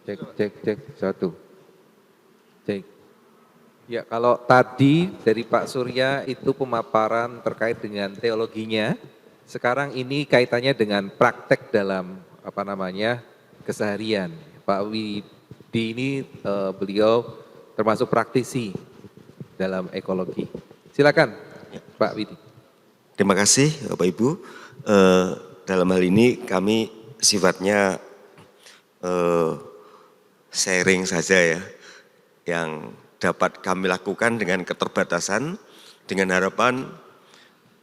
Cek, cek, cek, satu. Cek. Ya, kalau tadi dari Pak Surya itu pemaparan terkait dengan teologinya, sekarang ini kaitannya dengan praktek dalam keseharian. Pak Widi ini beliau termasuk praktisi dalam ekologi. Silakan, Pak Widi. Terima kasih Bapak Ibu. Dalam hal ini kami sifatnya sharing saja ya, yang dapat kami lakukan dengan keterbatasan, dengan harapan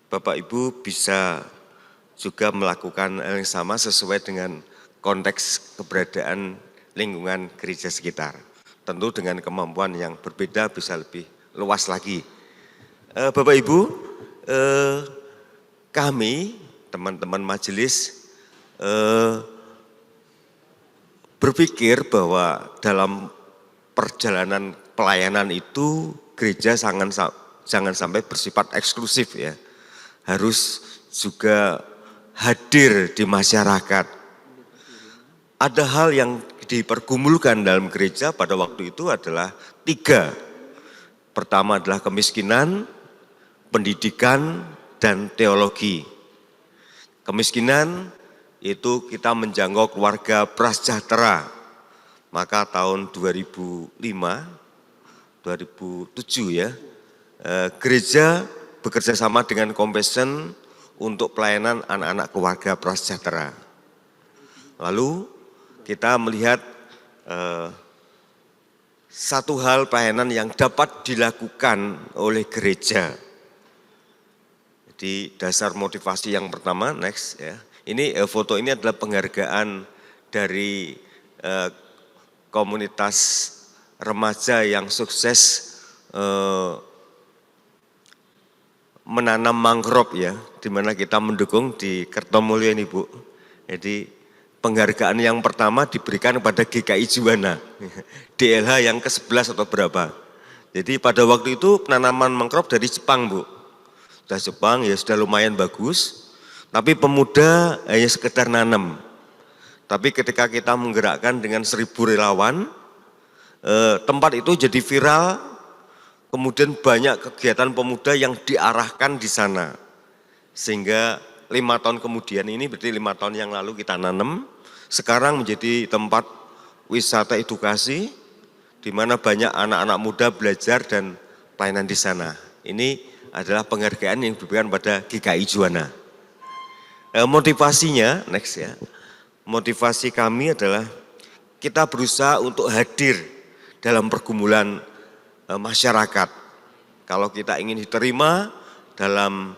Bapak Ibu bisa juga melakukan hal yang sama sesuai dengan konteks keberadaan lingkungan gereja sekitar. Tentu dengan kemampuan yang berbeda bisa lebih luas lagi. Bapak Ibu, kami teman-teman majelis berpikir bahwa dalam perjalanan pelayanan itu gereja jangan sampai bersifat eksklusif ya. Harus juga hadir di masyarakat. Ada hal yang dipergumulkan dalam gereja pada waktu itu adalah 3. Pertama adalah kemiskinan, pendidikan, dan teologi. Kemiskinan itu kita menjangkau keluarga prasejahtera. Maka tahun 2005, 2007 ya, gereja bekerja sama dengan Compassion untuk pelayanan anak-anak keluarga prasejahtera. Lalu kita melihat satu hal pelayanan yang dapat dilakukan oleh gereja. Jadi dasar motivasi yang pertama, next ya. Ini foto ini adalah penghargaan dari komunitas remaja yang sukses menanam mangrove ya, di mana kita mendukung di Kertomulyo ini Bu. Jadi penghargaan yang pertama diberikan kepada GKI Juwana, DLH yang ke-11 atau berapa. Jadi pada waktu itu penanaman mangrove dari Jepang Bu. Sudah Jepang ya sudah lumayan bagus, tapi pemuda hanya sekedar nanam. Tapi ketika kita menggerakkan dengan 1000 relawan, tempat itu jadi viral, kemudian banyak kegiatan pemuda yang diarahkan di sana. Sehingga 5 tahun kemudian ini, berarti 5 tahun yang lalu kita nanam, sekarang menjadi tempat wisata edukasi, di mana banyak anak-anak muda belajar dan pelayanan di sana. Ini adalah penghargaan yang diberikan pada GKI Juwana. Motivasinya, next ya, motivasi kami adalah kita berusaha untuk hadir dalam pergumulan masyarakat. Kalau kita ingin diterima dalam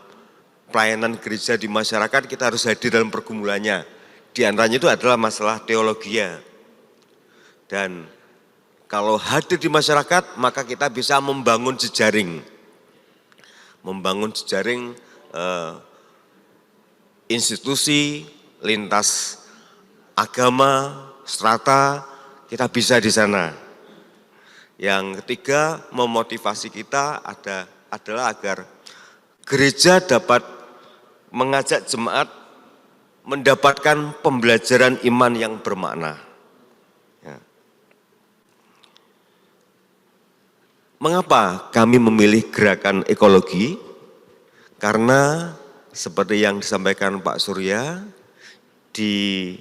pelayanan gereja di masyarakat, kita harus hadir dalam pergumulannya. Di antaranya itu adalah masalah teologi. Dan kalau hadir di masyarakat, maka kita bisa membangun jejaring. Membangun jejaring institusi, lintas agama, strata, kita bisa di sana. Yang ketiga, memotivasi kita adalah agar gereja dapat mengajak jemaat mendapatkan pembelajaran iman yang bermakna. Ya. Mengapa kami memilih gerakan ekologi? Karena seperti yang disampaikan Pak Surya, di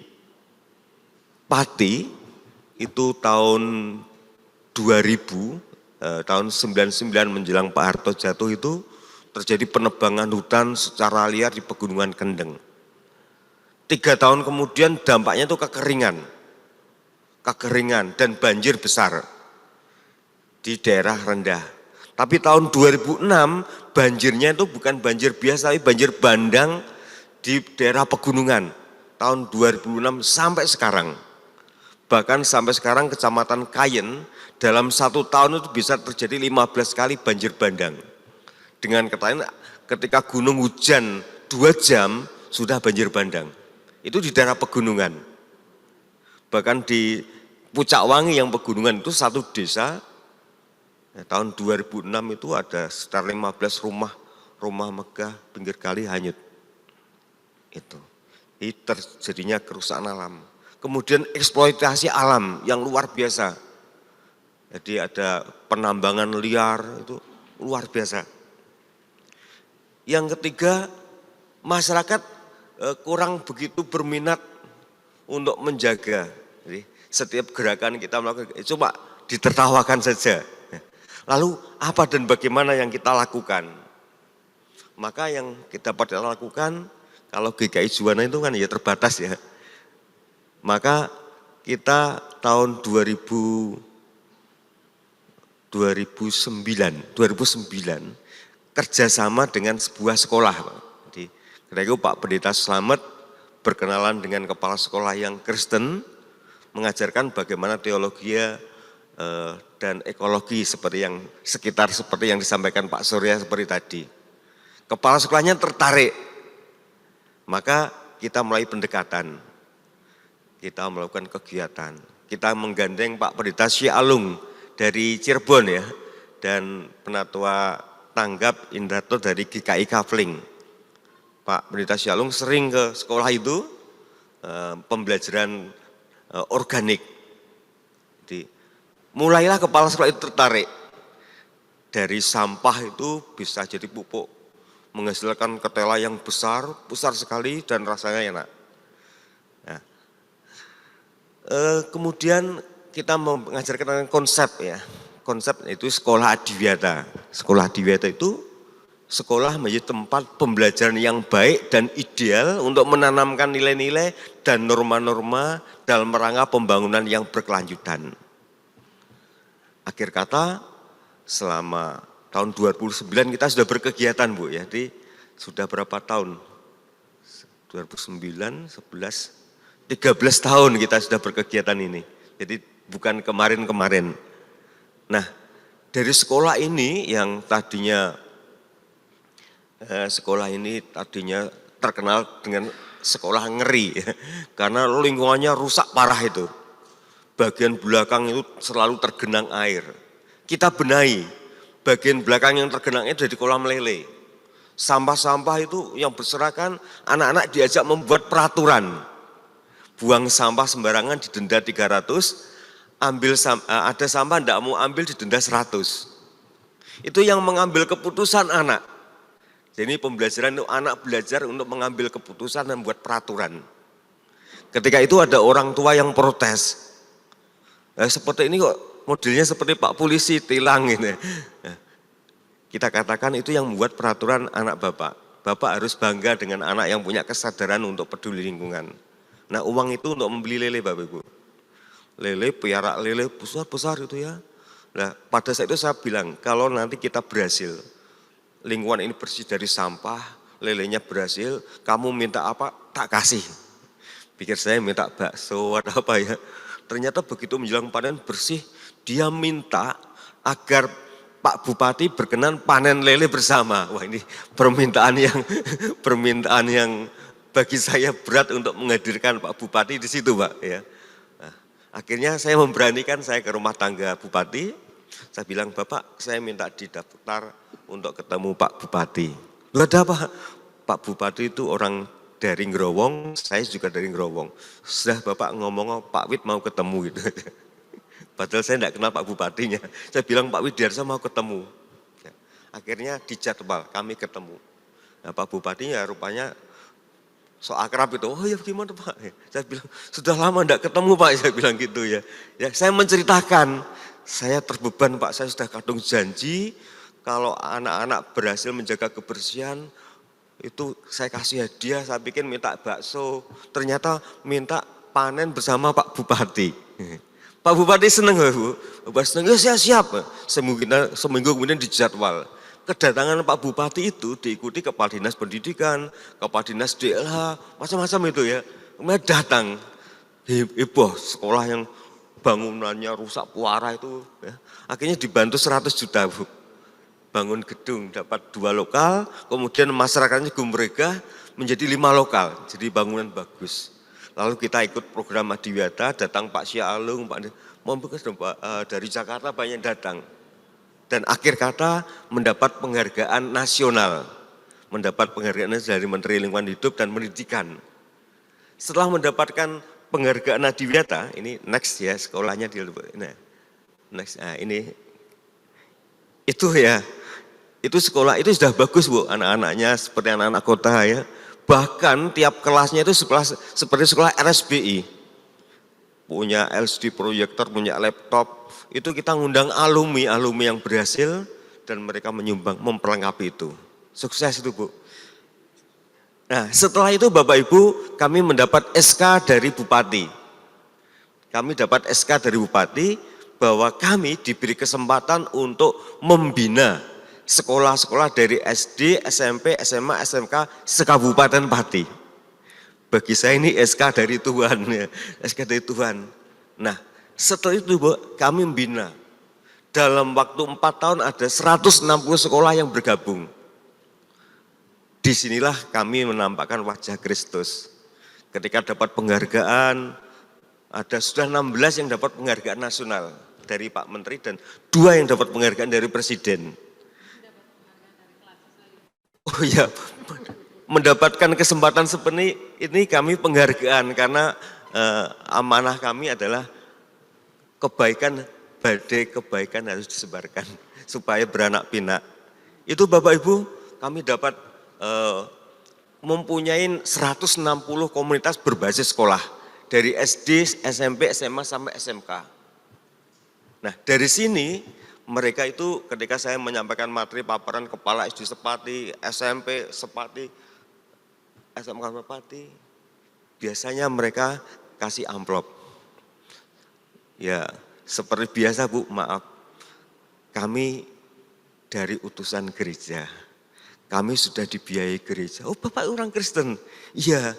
Pati itu tahun 2000, tahun 99 menjelang Pak Harto jatuh itu terjadi penebangan hutan secara liar di Pegunungan Kendeng. 3 tahun kemudian dampaknya itu kekeringan dan banjir besar di daerah rendah. Tapi tahun 2006 banjirnya itu bukan banjir biasa, tapi banjir bandang di daerah pegunungan. Tahun 2006 sampai sekarang. Bahkan sampai sekarang Kecamatan Kayen dalam 1 tahun itu bisa terjadi 15 kali banjir bandang. Dengan kata lain, ketika gunung hujan 2 jam sudah banjir bandang. Itu di daerah pegunungan. Bahkan di Pucak Wangi yang pegunungan itu satu desa, tahun 2006 itu ada sekitar 15 rumah megah pinggir kali hanyut. Itu. Ini terjadinya kerusakan alam. kemudian eksploitasi alam yang luar biasa. Jadi ada penambangan liar, itu luar biasa. Yang ketiga, masyarakat kurang begitu berminat untuk menjaga. Jadi setiap gerakan kita melakukan, coba ditertawakan saja. Lalu apa dan bagaimana yang kita lakukan? Maka yang kita pada lakukan, kalau GKI Juwana itu kan ya terbatas ya. Maka kita tahun 2009 kerjasama dengan sebuah sekolah. Jadi ketika itu Pak Pendeta Slamet berkenalan dengan kepala sekolah yang Kristen, mengajarkan bagaimana teologi dan ekologi seperti yang sekitar seperti yang disampaikan Pak Surya seperti tadi. Kepala sekolahnya tertarik, maka kita mulai pendekatan, kita melakukan kegiatan, kita menggandeng Pak Pendeta Syialung dari Cirebon ya, dan Penatua Tanggap Indarto dari GKI Kafling. Pak Pendeta Syialung sering ke sekolah itu, pembelajaran organik. Jadi, mulailah kepala sekolah itu tertarik, dari sampah itu bisa jadi pupuk, menghasilkan ketela yang besar sekali dan rasanya enak. Nah, kemudian kita mengajarkan konsep ya, konsep itu sekolah adiwiyata. Sekolah adiwiyata itu sekolah menjadi tempat pembelajaran yang baik dan ideal untuk menanamkan nilai-nilai dan norma-norma dalam rangka pembangunan yang berkelanjutan. Akhir kata, selama tahun 2009 kita sudah berkegiatan Bu ya, jadi sudah berapa tahun? 2009, 11, 13 tahun kita sudah berkegiatan ini. Jadi bukan kemarin-kemarin. Nah, dari sekolah ini yang tadinya terkenal dengan sekolah ngeri ya, karena lingkungannya rusak parah itu. Bagian belakang itu selalu tergenang air. Kita benahi, bagian belakang yang tergenang itu dari kolam lele. Sampah-sampah itu yang berserakan, anak-anak diajak membuat peraturan. Buang sampah sembarangan didenda 300, ada sampah tidak mau ambil didenda 100. Itu yang mengambil keputusan anak. Jadi pembelajaran itu anak belajar untuk mengambil keputusan dan membuat peraturan. Ketika itu ada orang tua yang protes. Seperti ini kok modelnya seperti Pak Polisi tilang ini. Kita katakan itu yang membuat peraturan anak Bapak. Bapak harus bangga dengan anak yang punya kesadaran untuk peduli lingkungan. Nah uang itu untuk membeli lele Bapak Ibu. Lele, piara lele besar-besar itu ya. Nah pada saat itu saya bilang kalau nanti kita berhasil, lingkungan ini bersih dari sampah, lelenya berhasil, kamu minta apa tak kasih. Pikir saya minta bakso atau apa ya. Ternyata begitu menjelang panen bersih, dia minta agar Pak Bupati berkenan panen lele bersama. Wah ini permintaan yang bagi saya berat untuk menghadirkan Pak Bupati di situ Pak. Ya. Nah, akhirnya saya memberanikan saya ke rumah tangga Bupati. Saya bilang Bapak saya minta didaftar untuk ketemu Pak Bupati. Loh ada apa? Pak Bupati itu orang dari Ngrowong, saya juga dari Ngrowong. Sudah Bapak ngomong Pak Wid mau ketemu gitu. Padahal saya tidak kenal Pak Bupatinya. Saya bilang Pak Widiarsa mau ketemu. Akhirnya dijadwal kami ketemu. Nah, Pak Bupatinya rupanya so akrab itu. Oh ya gimana Pak? Saya bilang sudah lama tidak ketemu Pak. Saya bilang gitu ya. Ya saya menceritakan. Saya terbeban Pak. Saya sudah kadung janji kalau anak-anak berhasil menjaga kebersihan. Itu saya kasih hadiah, saya pikir minta bakso, ternyata minta panen bersama Pak Bupati. Pak Bupati senang Bu, Bapak senang, ya saya siap. Seminggu kemudian dijadwal. Kedatangan Pak Bupati itu diikuti Kepala Dinas Pendidikan, Kepala Dinas DLH, macam-macam itu ya. Kemudian datang, heboh sekolah yang bangunannya rusak puara itu. Ya. Akhirnya dibantu 100 juta Bu. Bangun gedung dapat 2 lokal, kemudian masyarakatnya gumregah menjadi 5 lokal, jadi bangunan bagus. Lalu kita ikut program Adiwiyata, datang Pak Syialung, Pak dari Jakarta banyak datang. Dan akhir kata mendapat penghargaan nasional, dari Menteri Lingkungan Hidup dan Pendidikan. Setelah mendapatkan penghargaan Adiwiyata, ini next ya, sekolahnya di next. Nah, ini itu ya, itu sekolah itu sudah bagus Bu, anak-anaknya seperti anak-anak kota ya. Bahkan tiap kelasnya itu seperti sekolah RSBI. Punya LCD proyektor, punya laptop. Itu kita ngundang alumni yang berhasil dan mereka menyumbang, memperlengkapi itu. Sukses itu Bu. Nah setelah itu Bapak Ibu kami mendapat SK dari Bupati. Kami dapat SK dari Bupati bahwa kami diberi kesempatan untuk membina sekolah-sekolah dari SD, SMP, SMA, SMK sekabupaten Pati. Bagi saya ini SK dari Tuhan ya, SK dari Tuhan. Nah setelah itu Bu, kami membina. Dalam waktu 4 tahun ada 160 sekolah yang bergabung. Disinilah kami menampakkan wajah Kristus. Ketika dapat penghargaan, ada sudah 16 yang dapat penghargaan nasional dari Pak Menteri dan 2 yang dapat penghargaan dari Presiden. Oh iya, mendapatkan kesempatan seperti ini kami penghargaan karena amanah kami adalah kebaikan, badai kebaikan harus disebarkan supaya beranak pinak. Itu Bapak Ibu kami dapat mempunyai 160 komunitas berbasis sekolah dari SD, SMP, SMA sampai SMK. Nah dari sini mereka itu ketika saya menyampaikan materi paparan kepala SD Sepati, SMP Sepati, SMK Sepati, biasanya mereka kasih amplop. Ya seperti biasa Bu, maaf, kami dari utusan gereja. Kami sudah dibiayai gereja. Oh Bapak orang Kristen? Iya,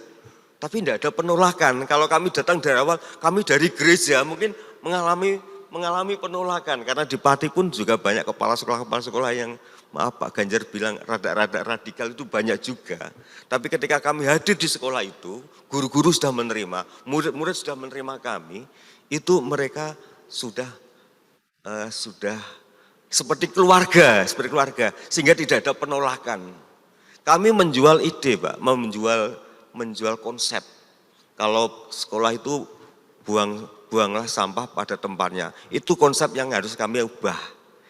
tapi tidak ada penolakan. Kalau kami datang dari awal, kami dari gereja mungkin mengalami penolakan. Karena di Pati pun juga banyak kepala sekolah yang maaf Pak Ganjar bilang rada-rada radikal itu banyak juga. Tapi ketika kami hadir di sekolah itu, guru-guru sudah menerima, murid-murid sudah menerima kami, itu mereka sudah seperti keluarga, sehingga tidak ada penolakan. Kami menjual ide, Pak, menjual konsep. Kalau sekolah itu buanglah sampah pada tempatnya. Itu konsep yang harus kami ubah.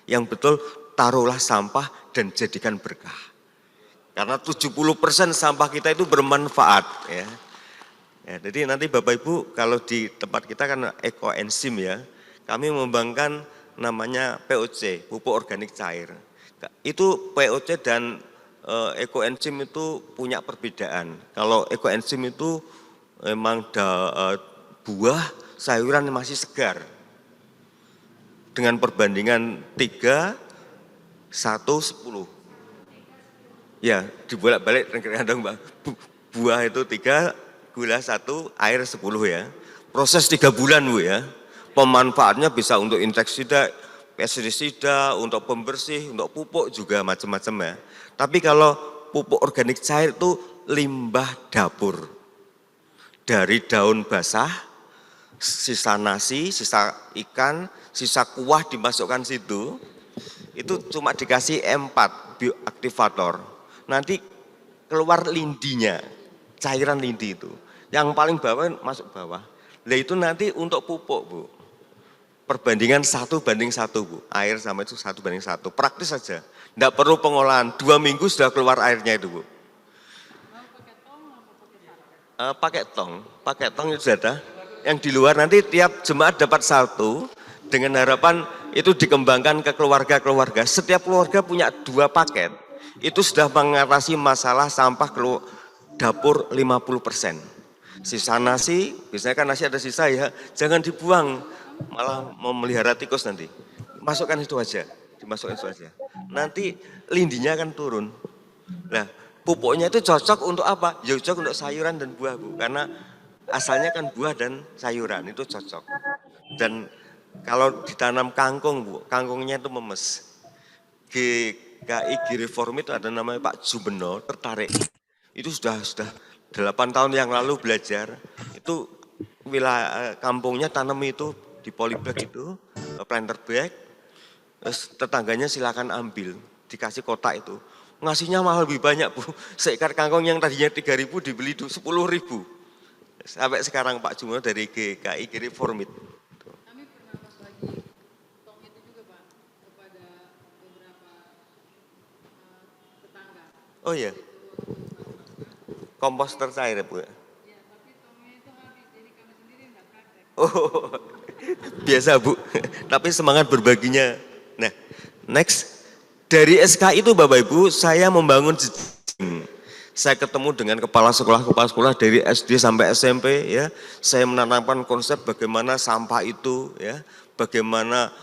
Yang betul, taruhlah sampah dan jadikan berkah. Karena 70% sampah kita itu bermanfaat. Ya, jadi nanti Bapak Ibu kalau di tempat kita kan ekoenzim ya, kami mengembangkan namanya POC, pupuk organik cair. Itu POC dan ekoenzim itu punya perbedaan. Kalau ekoenzim itu memang buah, sayuran masih segar. Dengan perbandingan 3, 1, 10. Ya, dibolak-balik kadang Mbak. Buah itu 3, gula 1, air 10 ya. Proses 3 bulan Bu ya. Pemanfaatnya bisa untuk insektisida, pestisida, untuk pembersih, untuk pupuk juga macam-macam ya. Tapi kalau pupuk organik cair itu limbah dapur. Dari daun basah, sisa nasi, sisa ikan, sisa kuah dimasukkan situ, itu cuma dikasih M4, bioaktivator. Nanti keluar lindinya, cairan lindi itu. Yang paling bawah masuk bawah. Nah itu nanti untuk pupuk Bu. Perbandingan 1:1 Bu, air sama itu 1:1, praktis saja. Tidak perlu pengolahan, 2 minggu sudah keluar airnya itu Bu. Pakai tong itu sudah ada. Yang di luar nanti tiap jemaat dapat 1, dengan harapan itu dikembangkan ke keluarga-keluarga. Setiap keluarga punya 2 paket, itu sudah mengatasi masalah sampah dapur 50%. Sisa nasi, biasanya kan nasi ada sisa ya, jangan dibuang. Malah memelihara tikus nanti. Masukkan itu aja, dimasukkan itu aja. Nanti lindinya akan turun. Nah, pupuknya itu cocok untuk apa? Ya cocok untuk sayuran dan buah Bu, karena asalnya kan buah dan sayuran itu cocok. Dan kalau ditanam kangkung Bu, kangkungnya itu memes. GKI Reform itu ada namanya Pak Jumeno tertarik. Itu sudah 8 tahun yang lalu belajar. Itu wilayah kampungnya tanam itu di polybag itu, planter bag, terus tetangganya silakan ambil, dikasih kotak itu. Ngasihnya malah lebih banyak Bu, seekar kangkung yang tadinya 3.000 dibeli 10.000. Sampai sekarang Pak Jumono dari GKI kirim formit. Kami pernah bagi tong itu juga Pak kepada beberapa tetangga. Oh iya, komposter cair ya Bu. Ya, tapi tongnya itu habis, jadi kami sendiri nggak praktek. Oh, biasa Bu, tapi semangat berbaginya. Nah, next, dari SK itu Bapak Ibu, saya membangun jejaring. Saya ketemu dengan kepala sekolah dari SD sampai SMP, ya. Saya menanamkan konsep bagaimana sampah itu, ya, bagaimana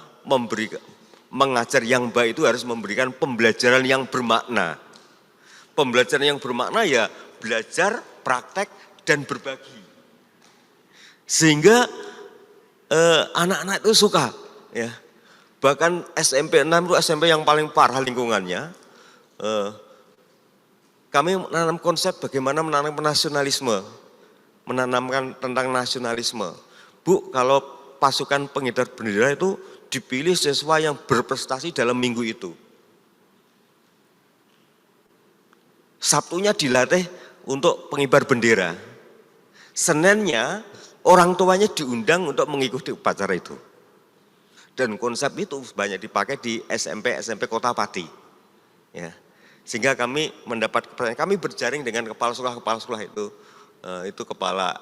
mengajar yang baik itu harus memberikan pembelajaran yang bermakna. Pembelajaran yang bermakna ya belajar, praktek, dan berbagi. Sehingga anak-anak itu suka, ya. Bahkan SMP 6 itu SMP yang paling parah lingkungannya. Kami menanam konsep bagaimana menanamkan nasionalisme, menanamkan tentang nasionalisme. Bu, kalau pasukan pengedar bendera itu dipilih siswa yang berprestasi dalam minggu itu. Sabtunya dilatih untuk pengibar bendera. Seninnya orang tuanya diundang untuk mengikuti upacara itu. Dan konsep itu banyak dipakai di SMP Kota Pati. Ya. Sehingga kami mendapat kepercayaan, kami berjaring dengan kepala sekolah itu kepala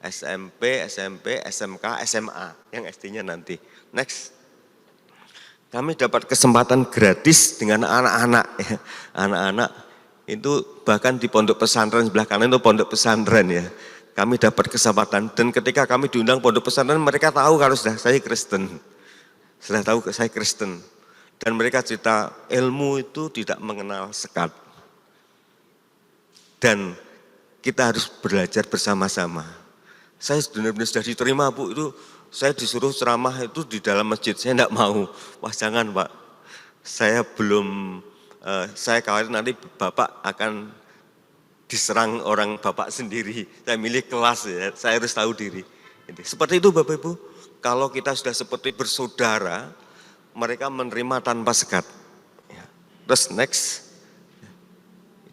SMP, SMK, SMA, yang SD-nya nanti. Next, kami dapat kesempatan gratis dengan anak-anak, ya. Anak-anak itu bahkan di pondok pesantren sebelah kanan itu pondok pesantren ya. Kami dapat kesempatan dan ketika kami diundang pondok pesantren mereka tahu kalau sudah saya Kristen, dan mereka cerita ilmu itu tidak mengenal sekat dan kita harus belajar bersama-sama. Saya benar-benar sudah diterima Bu, itu saya disuruh ceramah itu di dalam masjid, saya tidak mau. Wah jangan Pak, saya belum, saya khawatir nanti Bapak akan diserang orang Bapak sendiri. Saya milih kelas ya, saya harus tahu diri. Seperti itu Bapak Ibu, kalau kita sudah seperti bersaudara, mereka menerima tanpa sekat. Terus next,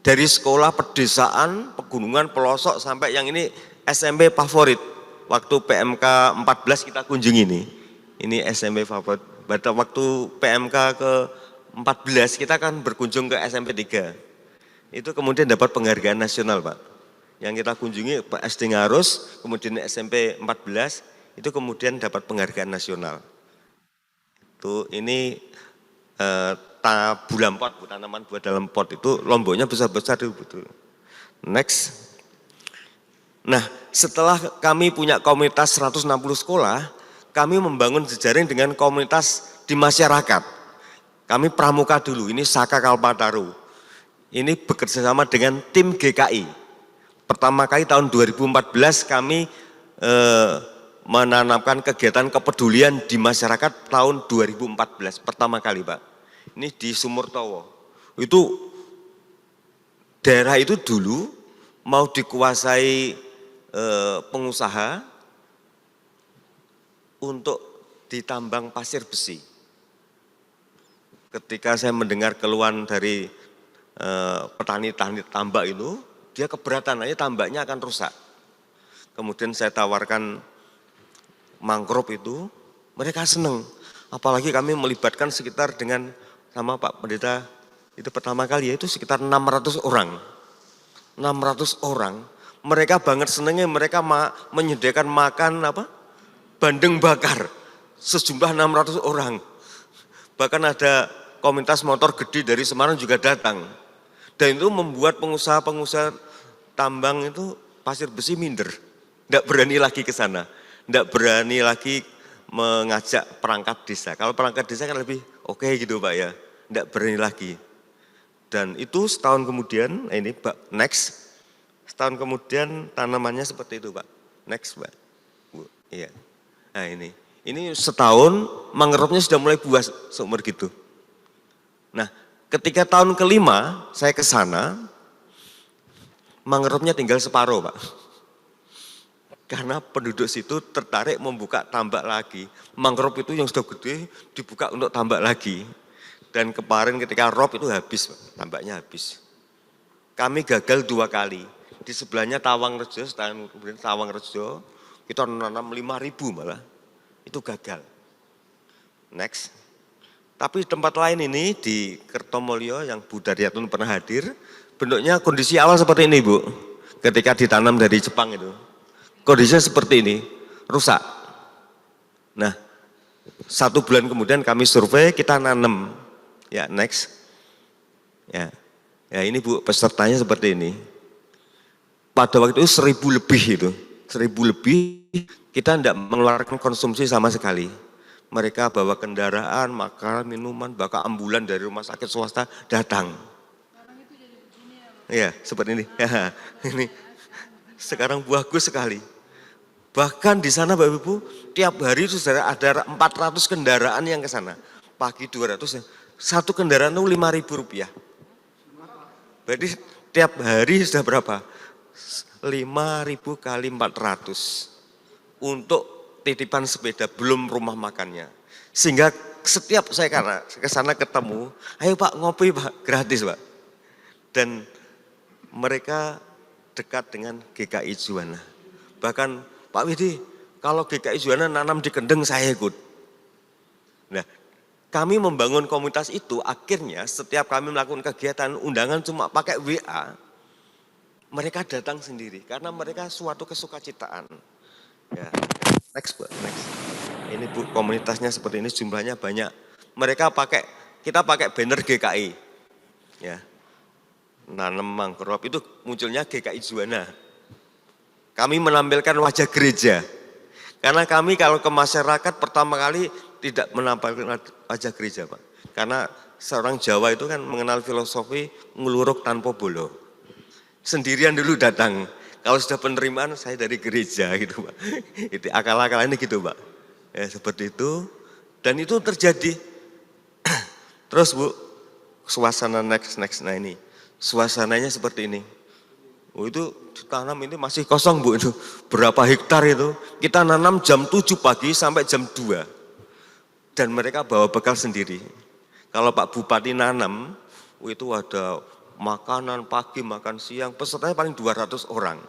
dari sekolah pedesaan, pegunungan, pelosok sampai yang ini SMP favorit. Waktu PMK 14 kita kunjungi ini SMP favorit. Pada waktu PMK ke 14 kita kan berkunjung ke SMP 3. Itu kemudian dapat penghargaan nasional Pak. Yang kita kunjungi Pak SD Ngarus, kemudian SMP 14, itu kemudian dapat penghargaan nasional. Itu ini bulan pot, tanaman buat dalam pot itu lomboknya besar-besar itu betul. Next. Nah, setelah kami punya komunitas 160 sekolah, kami membangun jejaring dengan komunitas di masyarakat. Kami pramuka dulu, ini Saka Kalpataru. Ini bekerja sama dengan tim GKI. Pertama kali tahun 2014 kami menanamkan kegiatan kepedulian di masyarakat tahun 2014, pertama kali Pak. Ini di Sumurtowo. Itu daerah itu dulu mau dikuasai pengusaha untuk ditambang pasir besi. Ketika saya mendengar keluhan dari petani tambak itu, dia keberatan, aja tambaknya akan rusak. Kemudian saya tawarkan mangrove itu, mereka senang. Apalagi kami melibatkan sekitar dengan sama Pak Pendeta, itu pertama kali ya, itu sekitar 600 orang. 600 orang, mereka banget senangnya, mereka menyediakan makan bandeng bakar, sejumlah 600 orang. Bahkan ada komunitas motor gede dari Semarang juga datang. Dan itu membuat pengusaha-pengusaha tambang itu pasir besi minder. Tidak berani lagi ke sana. Tidak berani lagi mengajak perangkat desa. Kalau perangkat desa kan lebih oke gitu Pak ya. Tidak berani lagi. Dan itu setahun kemudian, ini Pak, next. Setahun kemudian tanamannya seperti itu Pak. Next Pak. Iya. Nah ini setahun mangrove-nya sudah mulai buah seumur gitu. Nah ketika tahun kelima saya ke sana, mangrove-nya tinggal separuh Pak. Karena penduduk situ tertarik membuka tambak lagi. Mangrove itu yang sudah gede dibuka untuk tambak lagi. Dan kemarin ketika rob itu habis, tambaknya habis. Kami gagal 2 kali. di sebelahnya Tawangrejo, kemudian Tawangrejo, kita nanam 5.000 malah, itu gagal. Next. Tapi tempat lain ini di Kertomulyo yang Bu Daryatun pernah hadir, bentuknya kondisi awal seperti ini Bu, ketika ditanam dari Jepang itu. Kondisinya seperti ini, rusak. Nah, 1 bulan kemudian kami survei, kita nanam. Ya, next. Ya, ini Bu, pesertanya seperti ini. Pada waktu itu 1.000 lebih itu, 1.000 lebih, kita tidak mengeluarkan konsumsi sama sekali. Mereka bawa kendaraan, makan, minuman, bahkan ambulan dari rumah sakit swasta datang. Iya, seperti ini. Ya, ini sekarang bagus sekali. Bahkan di sana Bapak Ibu, tiap hari itu sudah ada 400 kendaraan yang ke sana. Pagi 200, satu kendaraan itu Rp5.000. Berarti tiap hari sudah berapa? 5.000 kali 400 untuk titipan sepeda, belum rumah makannya. Sehingga setiap saya karena ke sana ketemu, ayo Pak ngopi Pak, gratis Pak. Dan mereka dekat dengan GKI Juwana. Bahkan Pak Widi, kalau GKI Juwana nanam di Kendeng saya ikut. Nah, kami membangun komunitas itu akhirnya setiap kami melakukan kegiatan undangan cuma pakai WA, mereka datang sendiri karena mereka suatu kesukacitaan. Ya. Next, Bu. Next. Ini Bu, komunitasnya seperti ini, jumlahnya banyak. Kita pakai banner GKI. Ya. Nanam mangrove itu munculnya GKI Juwana. Kami menampilkan wajah gereja. Karena kami kalau ke masyarakat pertama kali tidak menampilkan wajah gereja, Pak. Karena seorang Jawa itu kan mengenal filosofi ngeluruk tanpa bolo. Sendirian dulu datang. Kalau sudah penerimaan saya dari gereja gitu Pak. Itu akal-akalannya gitu Pak. Ya seperti itu. Dan itu terjadi. Terus Bu, suasana next. Nah ini, suasananya seperti ini. Oh itu tanam ini masih kosong Bu itu. Berapa hektar itu. Kita nanam jam 7 pagi sampai jam 2. Dan mereka bawa bekal sendiri. Kalau Pak Bupati nanam, itu ada makanan pagi, makan siang, pesertanya paling 200 orang.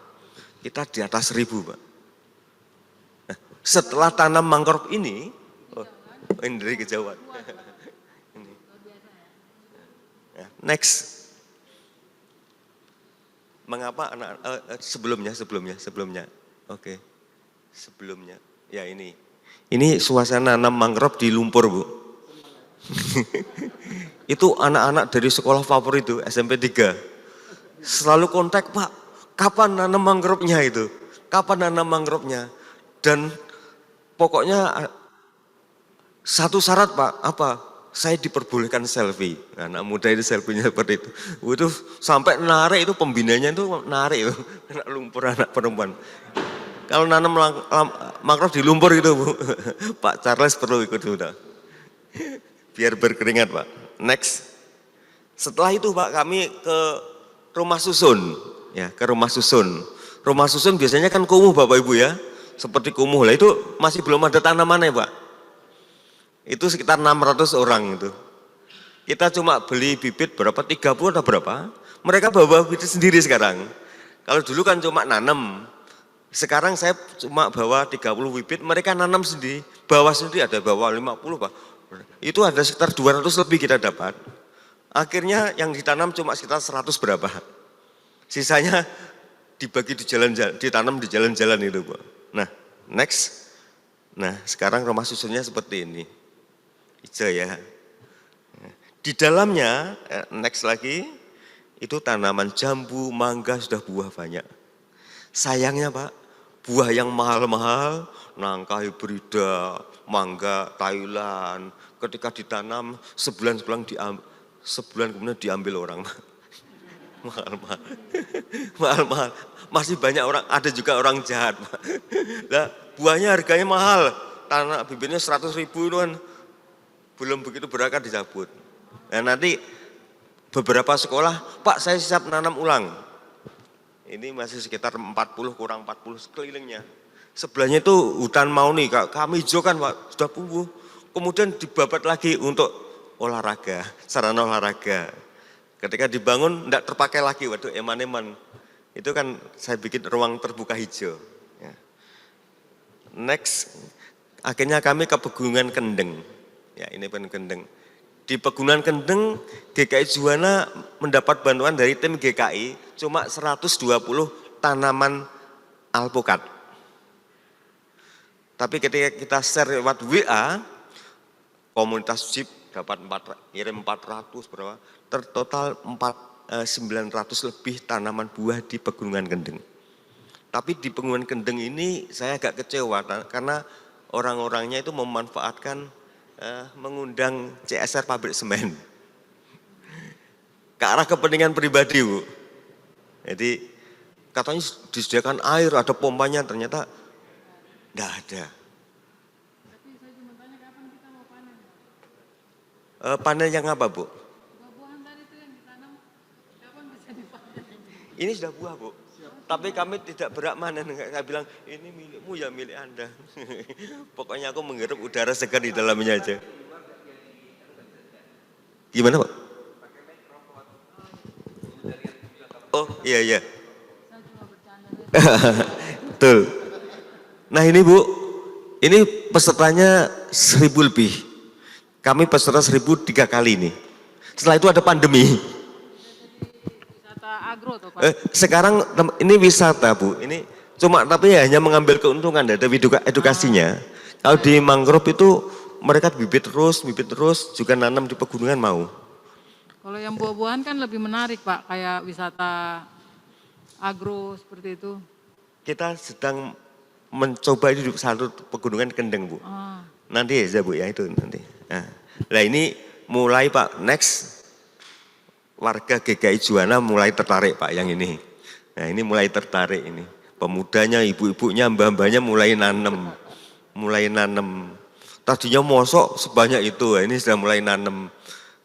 Kita di atas 1.000 Pak. Nah, setelah tanam mangrove ini, ini dari kejauhan. Ini. Next. Mengapa anak sebelumnya. Oke. Sebelumnya. Ya ini. Ini suasana nanam mangrove di Lumpur Bu. Itu anak-anak dari sekolah favorit itu SMP 3. Selalu kontak Pak. Kapan nanam mangrove-nya itu? Kapan nanam mangrove-nya? Dan pokoknya satu syarat Pak, apa? Saya diperbolehkan selfie. Anak muda itu selfie-nya seperti itu. Itu sampai narik itu pembinanya itu narik itu. Anak Lumpur, anak perempuan. Kalau nanam mangrove di Lumpur itu Bu, Pak Charles perlu ikut sudah. Biar berkeringat Pak. Next. Setelah itu Pak kami ke rumah susun. Ya, ke rumah susun. Rumah susun biasanya kan kumuh Bapak Ibu ya. Seperti kumuh lah itu masih belum ada tanamannya Pak. Itu sekitar 600 orang itu. Kita cuma beli bibit berapa? 30 atau berapa? Mereka bawa bibit sendiri sekarang. Kalau dulu kan cuma nanam. Sekarang saya cuma bawa 30 bibit, mereka nanam sendiri. Bawa sendiri ada bawa 50 Pak. Itu ada sekitar 200 lebih kita dapat. Akhirnya yang ditanam cuma sekitar 100 berapa. Sisanya dibagi di jalan-jalan, ditanam di jalan-jalan itu Pak. Nah, next. Nah, sekarang rumah susunnya seperti ini. Hijau ya. Di dalamnya, next lagi, itu tanaman jambu, mangga, sudah buah banyak. Sayangnya Pak, buah yang mahal-mahal, nangka hibrida, mangga Thailand, ketika ditanam sebulan kemudian diambil orang. Mahal-mahal. Masih banyak orang, ada juga orang jahat. Lah, buahnya harganya mahal. Tanah bibitnya 100.000 itu kan belum begitu berakar dicabut. Nah, nanti beberapa sekolah, Pak saya siap nanam ulang. Ini masih sekitar 40 kurang 40 sekelilingnya. Sebelahnya itu hutan mauni, kami hijau kan Pak, sudah tumbuh. Kemudian dibabat lagi untuk olahraga, sarana olahraga. Ketika dibangun tidak terpakai lagi, waduh eman-eman. Itu kan saya bikin ruang terbuka hijau. Ya. Next, akhirnya kami ke Pegunungan Kendeng. Ya, ini Pegunungan Kendeng. Di Pegunungan Kendeng, GKI Juwana mendapat bantuan dari tim GKI cuma 120 tanaman alpukat. Tapi ketika kita share lewat WA, komunitas Jeep dapat kirim 400 berapa, total 900 lebih tanaman buah di Pegunungan Kendeng. Tapi di Pegunungan Kendeng ini saya agak kecewa karena orang-orangnya itu memanfaatkan mengundang CSR pabrik semen ke arah kepentingan pribadi, Bu. Jadi katanya disediakan air, ada pompanya, ternyata enggak ada. Tapi saya cuma tanya kapan kita mau panen? Panen yang apa, Bu? Buah-buahan tadi itu yang ditanam, kapan bisa dipanen? Ini sudah buah, Bu. Tapi kami tidak berhak manen. Saya bilang, ini milikmu ya milik Anda. Pokoknya aku menghirup udara segar di dalamnya aja. Gimana, Pak? Oh, iya, iya. Saya cuma bercanda. Betul. Nah ini Bu, ini pesertanya 1.000 lebih. Kami peserta 1.000 3 kali ini. Setelah itu ada pandemi. Wisata agro toh Pak? Sekarang ini wisata Bu, ini cuma tapi ya hanya mengambil keuntungan dari edukasinya. Kalau di mangrove itu mereka bibit terus, juga nanam di pegunungan mau. Kalau yang buah-buahan kan lebih menarik Pak, kayak wisata agro seperti itu. Kita sedang mencoba itu di satu pegunungan Kendeng Bu. Nanti ya Bu ya itu nanti. Nah ini mulai Pak, next warga GKI Juwana mulai tertarik Pak yang ini. Nah ini mulai tertarik ini. Pemudanya, ibu-ibunya, mbah-mbahnya mulai nanam. Tadinya mosok sebanyak itu, ini sudah mulai nanam.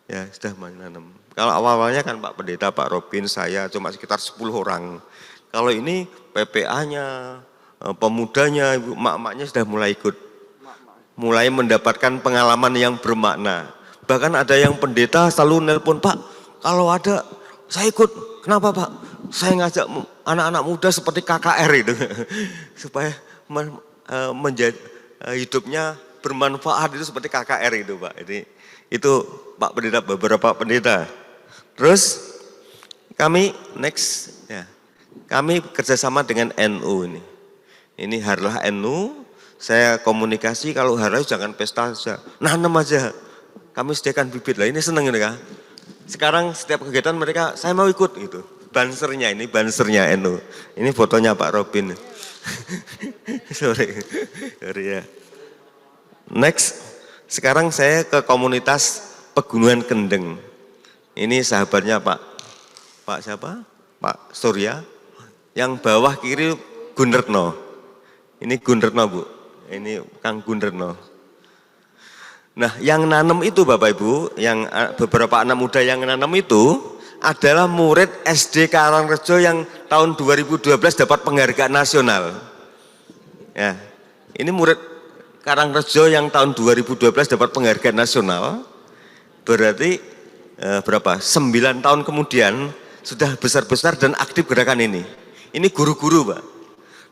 Ya sudah mulai nanam. Kalau awal-awalnya kan Pak Pendeta, Pak Robin, saya cuma sekitar 10 orang. Kalau ini PPA-nya, pemudanya, ibu mak-maknya sudah mulai ikut. Mulai mendapatkan pengalaman yang bermakna. Bahkan ada yang pendeta selalu nelpon, Pak, kalau ada saya ikut. Kenapa Pak? Saya ngajak anak-anak muda seperti KKR itu. Supaya menjadi hidupnya bermanfaat itu seperti KKR itu Pak. Jadi itu Pak Pendeta, beberapa pendeta. Terus kami next ya, kami kerjasama dengan NU ini. Ini Harlah NU, saya komunikasi kalau Harlah jangan pesta saja, nanam aja. Kami sediakan bibit lah, ini seneng ini kan. Sekarang setiap kegiatan mereka, saya mau ikut gitu. Bansernya ini, bansernya NU. Ini fotonya Pak Robin. sorry ya. Next, sekarang saya ke komunitas Pegunungan Kendeng. Ini sahabatnya Pak siapa? Pak Surya. Yang bawah kiri Gunderno. Ini Gunderno Bu. Ini Kang Gunderno. Nah yang nanam itu Bapak Ibu, yang beberapa anak muda yang nanam itu adalah murid SD Karangrejo yang tahun 2012 dapat penghargaan nasional. Ya, ini murid Karangrejo yang tahun 2012 dapat penghargaan nasional. Berarti berapa? 9 tahun kemudian sudah besar-besar dan aktif gerakan ini. Ini guru-guru Pak.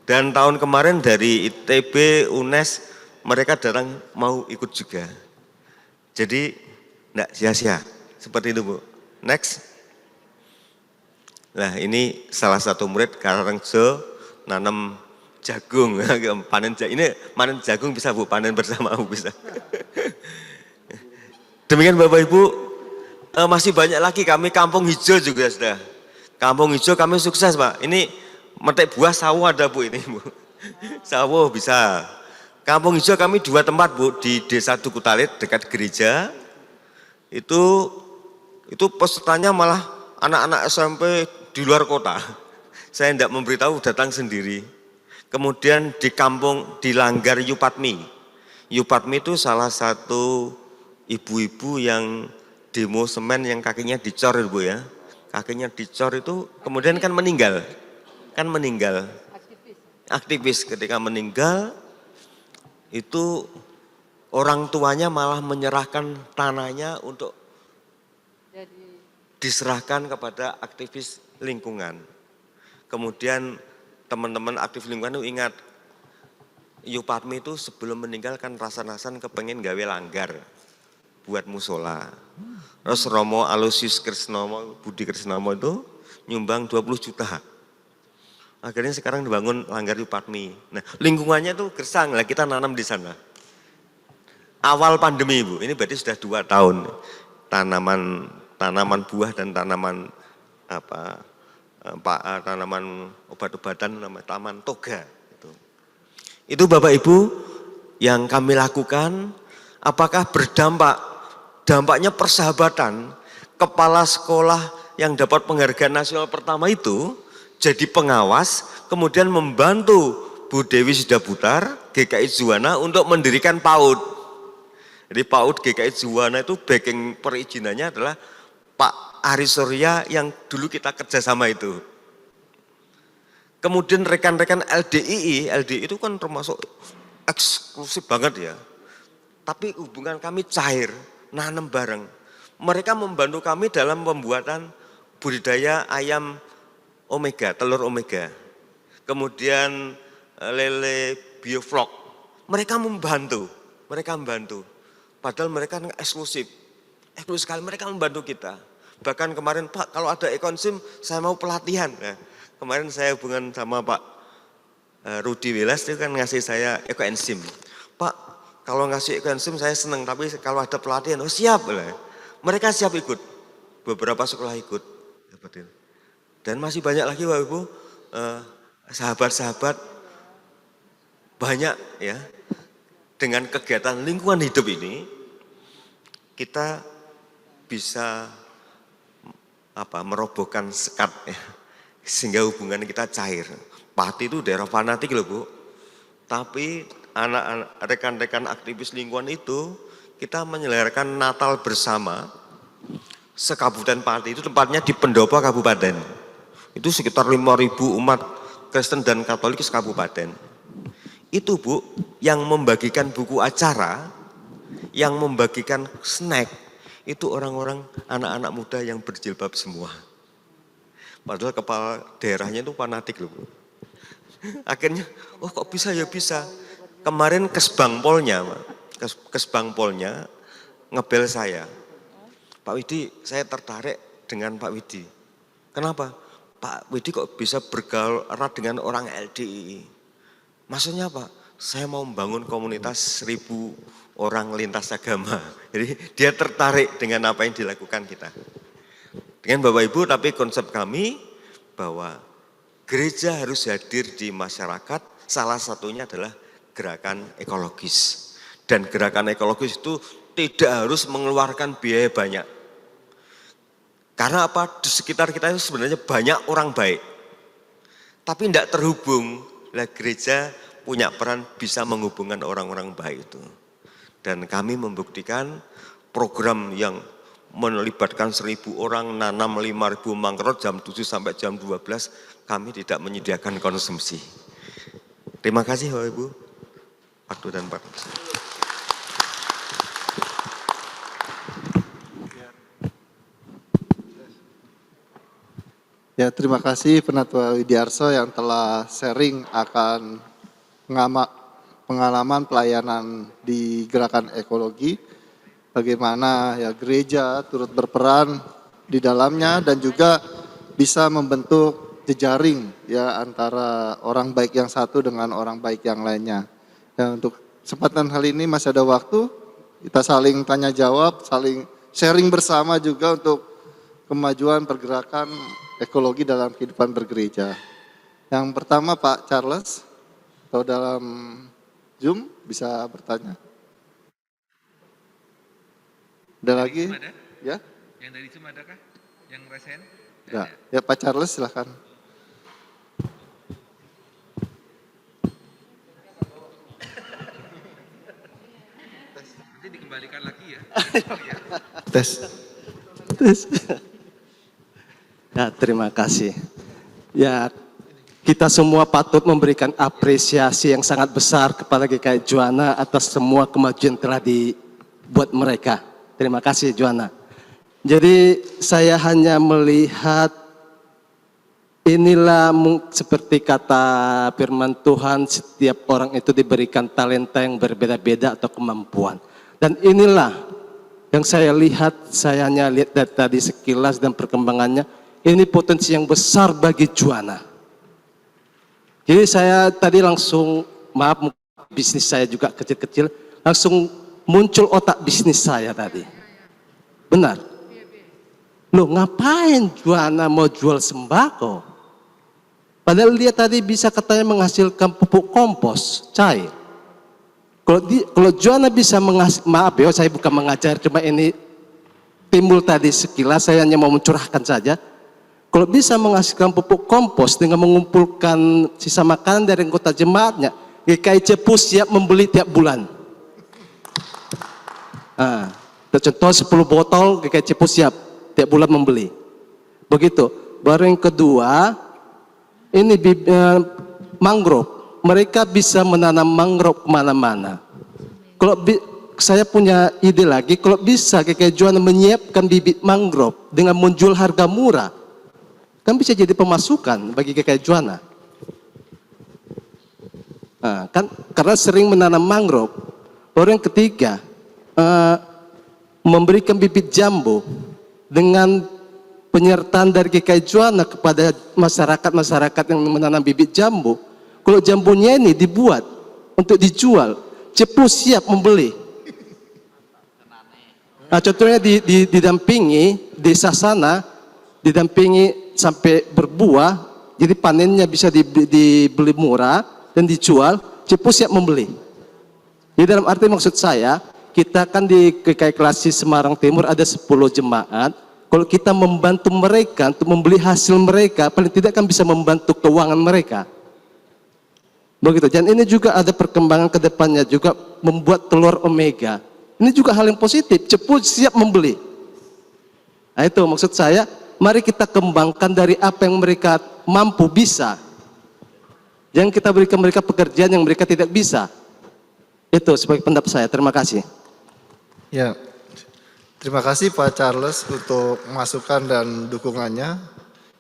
Dan tahun kemarin dari ITB, UNES, mereka datang mau ikut juga. Jadi enggak sia-sia. Seperti itu Bu. Next. Nah ini salah satu murid Karangrejo nanam jagung. Ini panen jagung bisa Bu, panen bersama Bu bisa. Demikian Bapak Ibu, masih banyak lagi kami Kampung Hijau juga sudah. Kampung Hijau kami sukses Pak. Ini metik buah sawo ada Bu ini Bu. Sawo bisa. Kampung Hijau kami 2 tempat Bu, di Desa Dukutalit dekat gereja. Itu pesertanya malah anak-anak SMP di luar kota. Saya tidak memberitahu, datang sendiri. Kemudian di kampung di Langgar Yupatmi. Yupatmi itu salah satu ibu-ibu yang demo semen yang kakinya dicor Bu ya. Kakinya dicor itu kemudian kan meninggal. Aktivis ketika meninggal itu orang tuanya malah menyerahkan tanahnya untuk diserahkan kepada aktivis lingkungan. Kemudian teman-teman aktif lingkungan itu ingat, Yupatmi itu sebelum meninggal kan rasan-rasan kepengen gawe langgar buat musola. Terus Romo Aloysius Krisnomo, Budi Krisnomo itu nyumbang 20 juta. Akhirnya sekarang dibangun langgar Yupatmi. Nah, lingkungannya tuh gersang lah, kita nanam di sana. Awal pandemi Bu, ini berarti sudah 2 tahun. Tanaman buah dan tanaman tanaman obat-obatan namanya Taman Toga. Itu Bapak Ibu yang kami lakukan, apakah berdampak? Dampaknya persahabatan. Kepala sekolah yang dapat penghargaan nasional pertama itu jadi pengawas, kemudian membantu Bu Dewi Sidaputar, GKI Juwana untuk mendirikan PAUD. Jadi PAUD GKI Juwana itu backing perizinannya adalah Pak Ari Surya yang dulu kita kerjasama itu. Kemudian rekan-rekan LDII itu kan termasuk eksklusif banget ya. Tapi hubungan kami cair, nanam bareng. Mereka membantu kami dalam pembuatan budidaya ayam omega, telur omega. Kemudian lele bioflok. Mereka membantu. Padahal mereka eksklusif. Eksklusif sekali mereka membantu kita. Bahkan kemarin Pak, kalau ada ekoenzim saya mau pelatihan. Nah, kemarin saya hubungan sama Pak Rudi Wilas itu kan ngasih saya ekoenzim. Pak, kalau ngasih ekoenzim saya senang, tapi kalau ada pelatihan, oh siap. Mereka siap ikut. Beberapa sekolah ikut. Dan masih banyak lagi Bapak Ibu, sahabat-sahabat banyak ya. Dengan kegiatan lingkungan hidup ini, kita bisa merobohkan sekat ya, sehingga hubungan kita cair. Pati itu daerah fanatik loh Bu, tapi anak-anak rekan-rekan aktivis lingkungan itu kita menyelenggarakan Natal bersama sekabupaten Pati, itu tempatnya di Pendopo Kabupaten. Itu sekitar 5.000 umat Kristen dan Katolik sekabupaten. Itu Bu, yang membagikan buku acara, yang membagikan snack, itu orang-orang anak-anak muda yang berjilbab semua. Padahal kepala daerahnya itu fanatik loh Bu. Akhirnya, oh kok bisa ya bisa. Kemarin Kesbangpolnya ngebel saya. Pak Widi, saya tertarik dengan Pak Widi. Kenapa? Pak Widi kok bisa bergaul erat dengan orang LDII. Maksudnya apa? Saya mau membangun komunitas 1.000 orang lintas agama. Jadi dia tertarik dengan apa yang dilakukan kita. Dengan Bapak Ibu, tapi konsep kami bahwa gereja harus hadir di masyarakat, salah satunya adalah gerakan ekologis. Dan gerakan ekologis itu tidak harus mengeluarkan biaya banyak. Karena apa? Di sekitar kita itu sebenarnya banyak orang baik. Tapi tidak terhubung. Lah gereja punya peran bisa menghubungkan orang-orang baik itu. Dan kami membuktikan program yang melibatkan 1.000 orang, nanam 5.000 mangrove jam 7 sampai jam 12, kami tidak menyediakan konsumsi. Terima kasih Bapak Ibu. Waktu dan Pak. Ya, terima kasih Penatua Widiarso yang telah sharing akan pengalaman pelayanan di gerakan ekologi, bagaimana ya gereja turut berperan di dalamnya dan juga bisa membentuk jejaring ya antara orang baik yang satu dengan orang baik yang lainnya. Ya, untuk kesempatan kali ini masih ada waktu, kita saling tanya jawab, saling sharing bersama juga untuk kemajuan pergerakan ekologi dalam kehidupan bergereja. Yang pertama Pak Charles, atau dalam Zoom bisa bertanya. Ada lagi? Ada? Ya? Yang dari Zoom adakah? Yang resen? Ya, ya Pak Charles silahkan. Nanti dikembalikan lagi ya. Tes. Tes. Ya, terima kasih. Ya, kita semua patut memberikan apresiasi yang sangat besar kepada GKI Juwana atas semua kemajuan telah dibuat mereka. Terima kasih Juwana. Jadi saya hanya melihat inilah seperti kata firman Tuhan, setiap orang itu diberikan talenta yang berbeda-beda atau kemampuan. Dan inilah yang saya lihat, saya hanya lihat dari tadi sekilas dan perkembangannya, ini potensi yang besar bagi Juana. Jadi saya tadi langsung, maaf bisnis saya juga kecil-kecil, langsung muncul otak bisnis saya tadi. Benar. Loh ngapain Juana mau jual sembako? Padahal dia tadi bisa katanya menghasilkan pupuk kompos cair. Kalau Juana bisa maaf ya, saya bukan mengajar, cuma ini timbul tadi sekilas, saya hanya mau mencurahkan saja. Kalau bisa menghasilkan pupuk kompos dengan mengumpulkan sisa makanan dari anggota jemaatnya, GKI Cepu siap membeli tiap bulan. Nah, contoh 10 botol GKI Cepu siap tiap bulan membeli. Begitu. Baru yang kedua, ini mangrove. Mereka bisa menanam mangrove kemana-mana. Kalau saya punya ide lagi, kalau bisa kayak Juana menyiapkan bibit mangrove dengan menjual harga murah, kan bisa jadi pemasukan bagi kayak Juana. Nah, kan karena sering menanam mangrove. Baru yang ketiga, memberikan bibit jambu dengan penyertaan dari GKI Juana kepada masyarakat yang menanam bibit jambu. Kalau jambunya ini dibuat untuk dijual, Cepu siap membeli. Nah, contohnya didampingi desa sana, didampingi sampai berbuah, jadi panennya bisa dibeli murah dan dijual, Cepu siap membeli. Jadi dalam arti maksud saya, kita kan di GKI Klasis Semarang Timur ada 10 jemaat. Kalau kita membantu mereka untuk membeli hasil mereka, paling tidak kan bisa membantu keuangan mereka. Begitu. Dan ini juga ada perkembangan ke depannya juga membuat telur omega. Ini juga hal yang positif. Cepu siap membeli. Nah itu maksud saya, mari kita kembangkan dari apa yang mereka mampu bisa. Jangan kita berikan mereka pekerjaan yang mereka tidak bisa. Itu sebagai pendapat saya. Terima kasih. Ya, terima kasih Pak Charles untuk masukan dan dukungannya.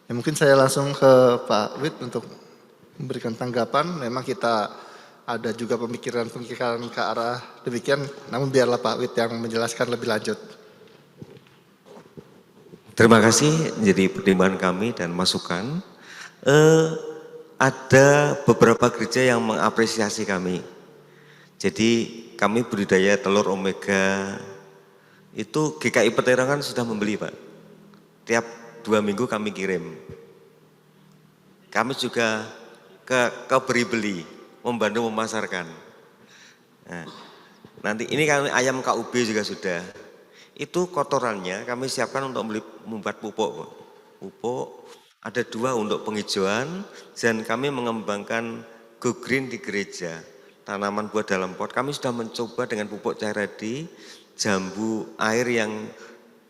Ya, mungkin saya langsung ke Pak Wid untuk memberikan tanggapan. Memang kita ada juga pemikiran-pemikiran ke arah demikian, namun biarlah Pak Wid yang menjelaskan lebih lanjut. Terima kasih jadi pertimbangan kami dan masukan. Ada beberapa gereja yang mengapresiasi kami. Jadi kami budidaya telur omega itu GKI Peterangan sudah membeli Pak. Tiap 2 minggu kami kirim. Kami juga ke beri-beli, membantu memasarkan. Nah, nanti ini kami ayam KUB juga sudah. Itu kotorannya kami siapkan untuk membuat pupuk. Pupuk ada 2 untuk penghijauan dan kami mengembangkan Go Green di gereja. Tanaman buah dalam pot. Kami sudah mencoba dengan pupuk cairadi, jambu air yang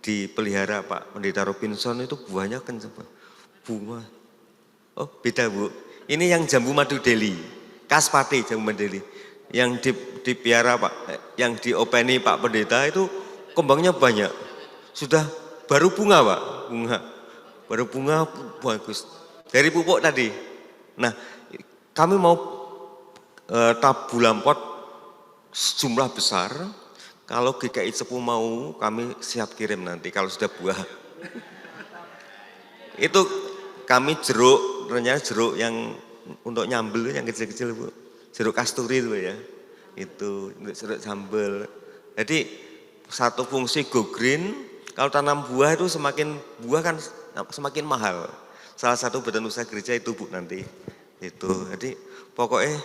dipelihara Pak Pendeta Robinson itu buahnya kencang. Bunga. Oh beda Bu. Ini yang jambu madu Deli, Kaspati jambu madu Deli. Yang dipiara Pak, yang diopeni Pak Pendeta itu kembangnya banyak. Sudah baru bunga Pak, bunga. Baru bunga bagus. Dari pupuk tadi. Nah, kami mau tabu lampot jumlah besar. Kalau GKI Cepu mau, kami siap kirim nanti kalau sudah buah. Itu kami jeruk, ternyata jeruk yang untuk nyambel yang kecil-kecil Bu. Jeruk kasturi itu ya. Itu untuk jeruk sambal. Jadi satu fungsi Go Green, kalau tanam buah itu semakin buah kan semakin mahal. Salah satu badan usaha gereja itu Bu nanti. Itu. Jadi pokoknya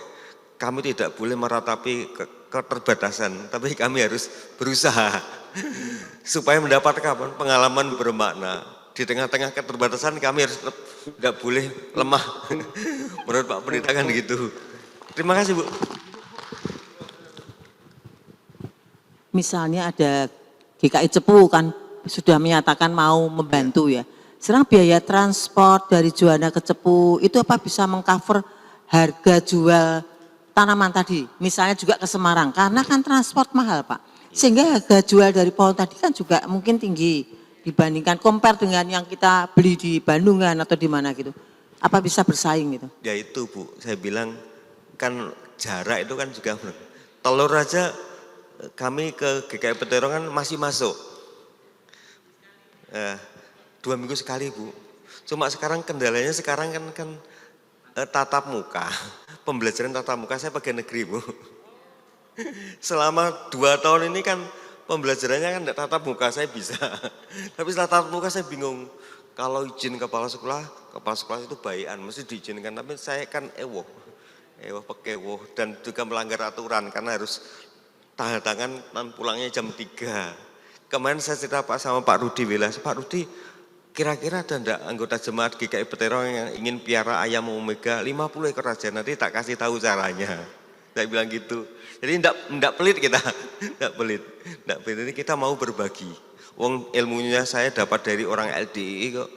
kami tidak boleh meratapi keterbatasan, tapi kami harus berusaha supaya mendapatkan pengalaman bermakna. Di tengah-tengah keterbatasan kami harus tidak boleh lemah. Menurut Pak Pendeta kan gitu. Terima kasih Bu. Misalnya ada GKI Cepu kan sudah menyatakan mau membantu ya. Sekarang biaya transport dari Juana ke Cepu itu apa bisa mengcover harga jual tanaman tadi? Misalnya juga ke Semarang karena kan transport mahal Pak. Sehingga harga jual dari pohon tadi kan juga mungkin tinggi dibandingkan compare dengan yang kita beli di Bandungan atau di mana gitu. Apa bisa bersaing gitu? Ya itu Bu, saya bilang kan jarak itu kan juga telur aja kami ke GKI Peterongan kan masih masuk. 2 minggu sekali Bu. Cuma sekarang kendalanya sekarang kan tatap muka. Pembelajaran tatap muka saya pakai negeri Bu. Selama 2 tahun ini kan pembelajarannya kan tidak tatap muka saya bisa. Tapi setelah tatap muka saya bingung. Kalau izin kepala sekolah itu bayikan, mesti diizinkan. Tapi saya kan ewoh pekewoh dan juga melanggar aturan karena harus tanda tangan dan pulangnya jam 3. Kemarin saya cerita sama Pak Rudi Wilas, Pak Rudi kira-kira ada enggak anggota jemaat GKI Peterongan yang ingin piara ayam omega 50 ekor aja, nanti tak kasih tahu caranya. Saya bilang gitu. Jadi enggak pelit kita, enggak pelit. Ini kita mau berbagi. Wong ilmunya saya dapat dari orang LDI kok.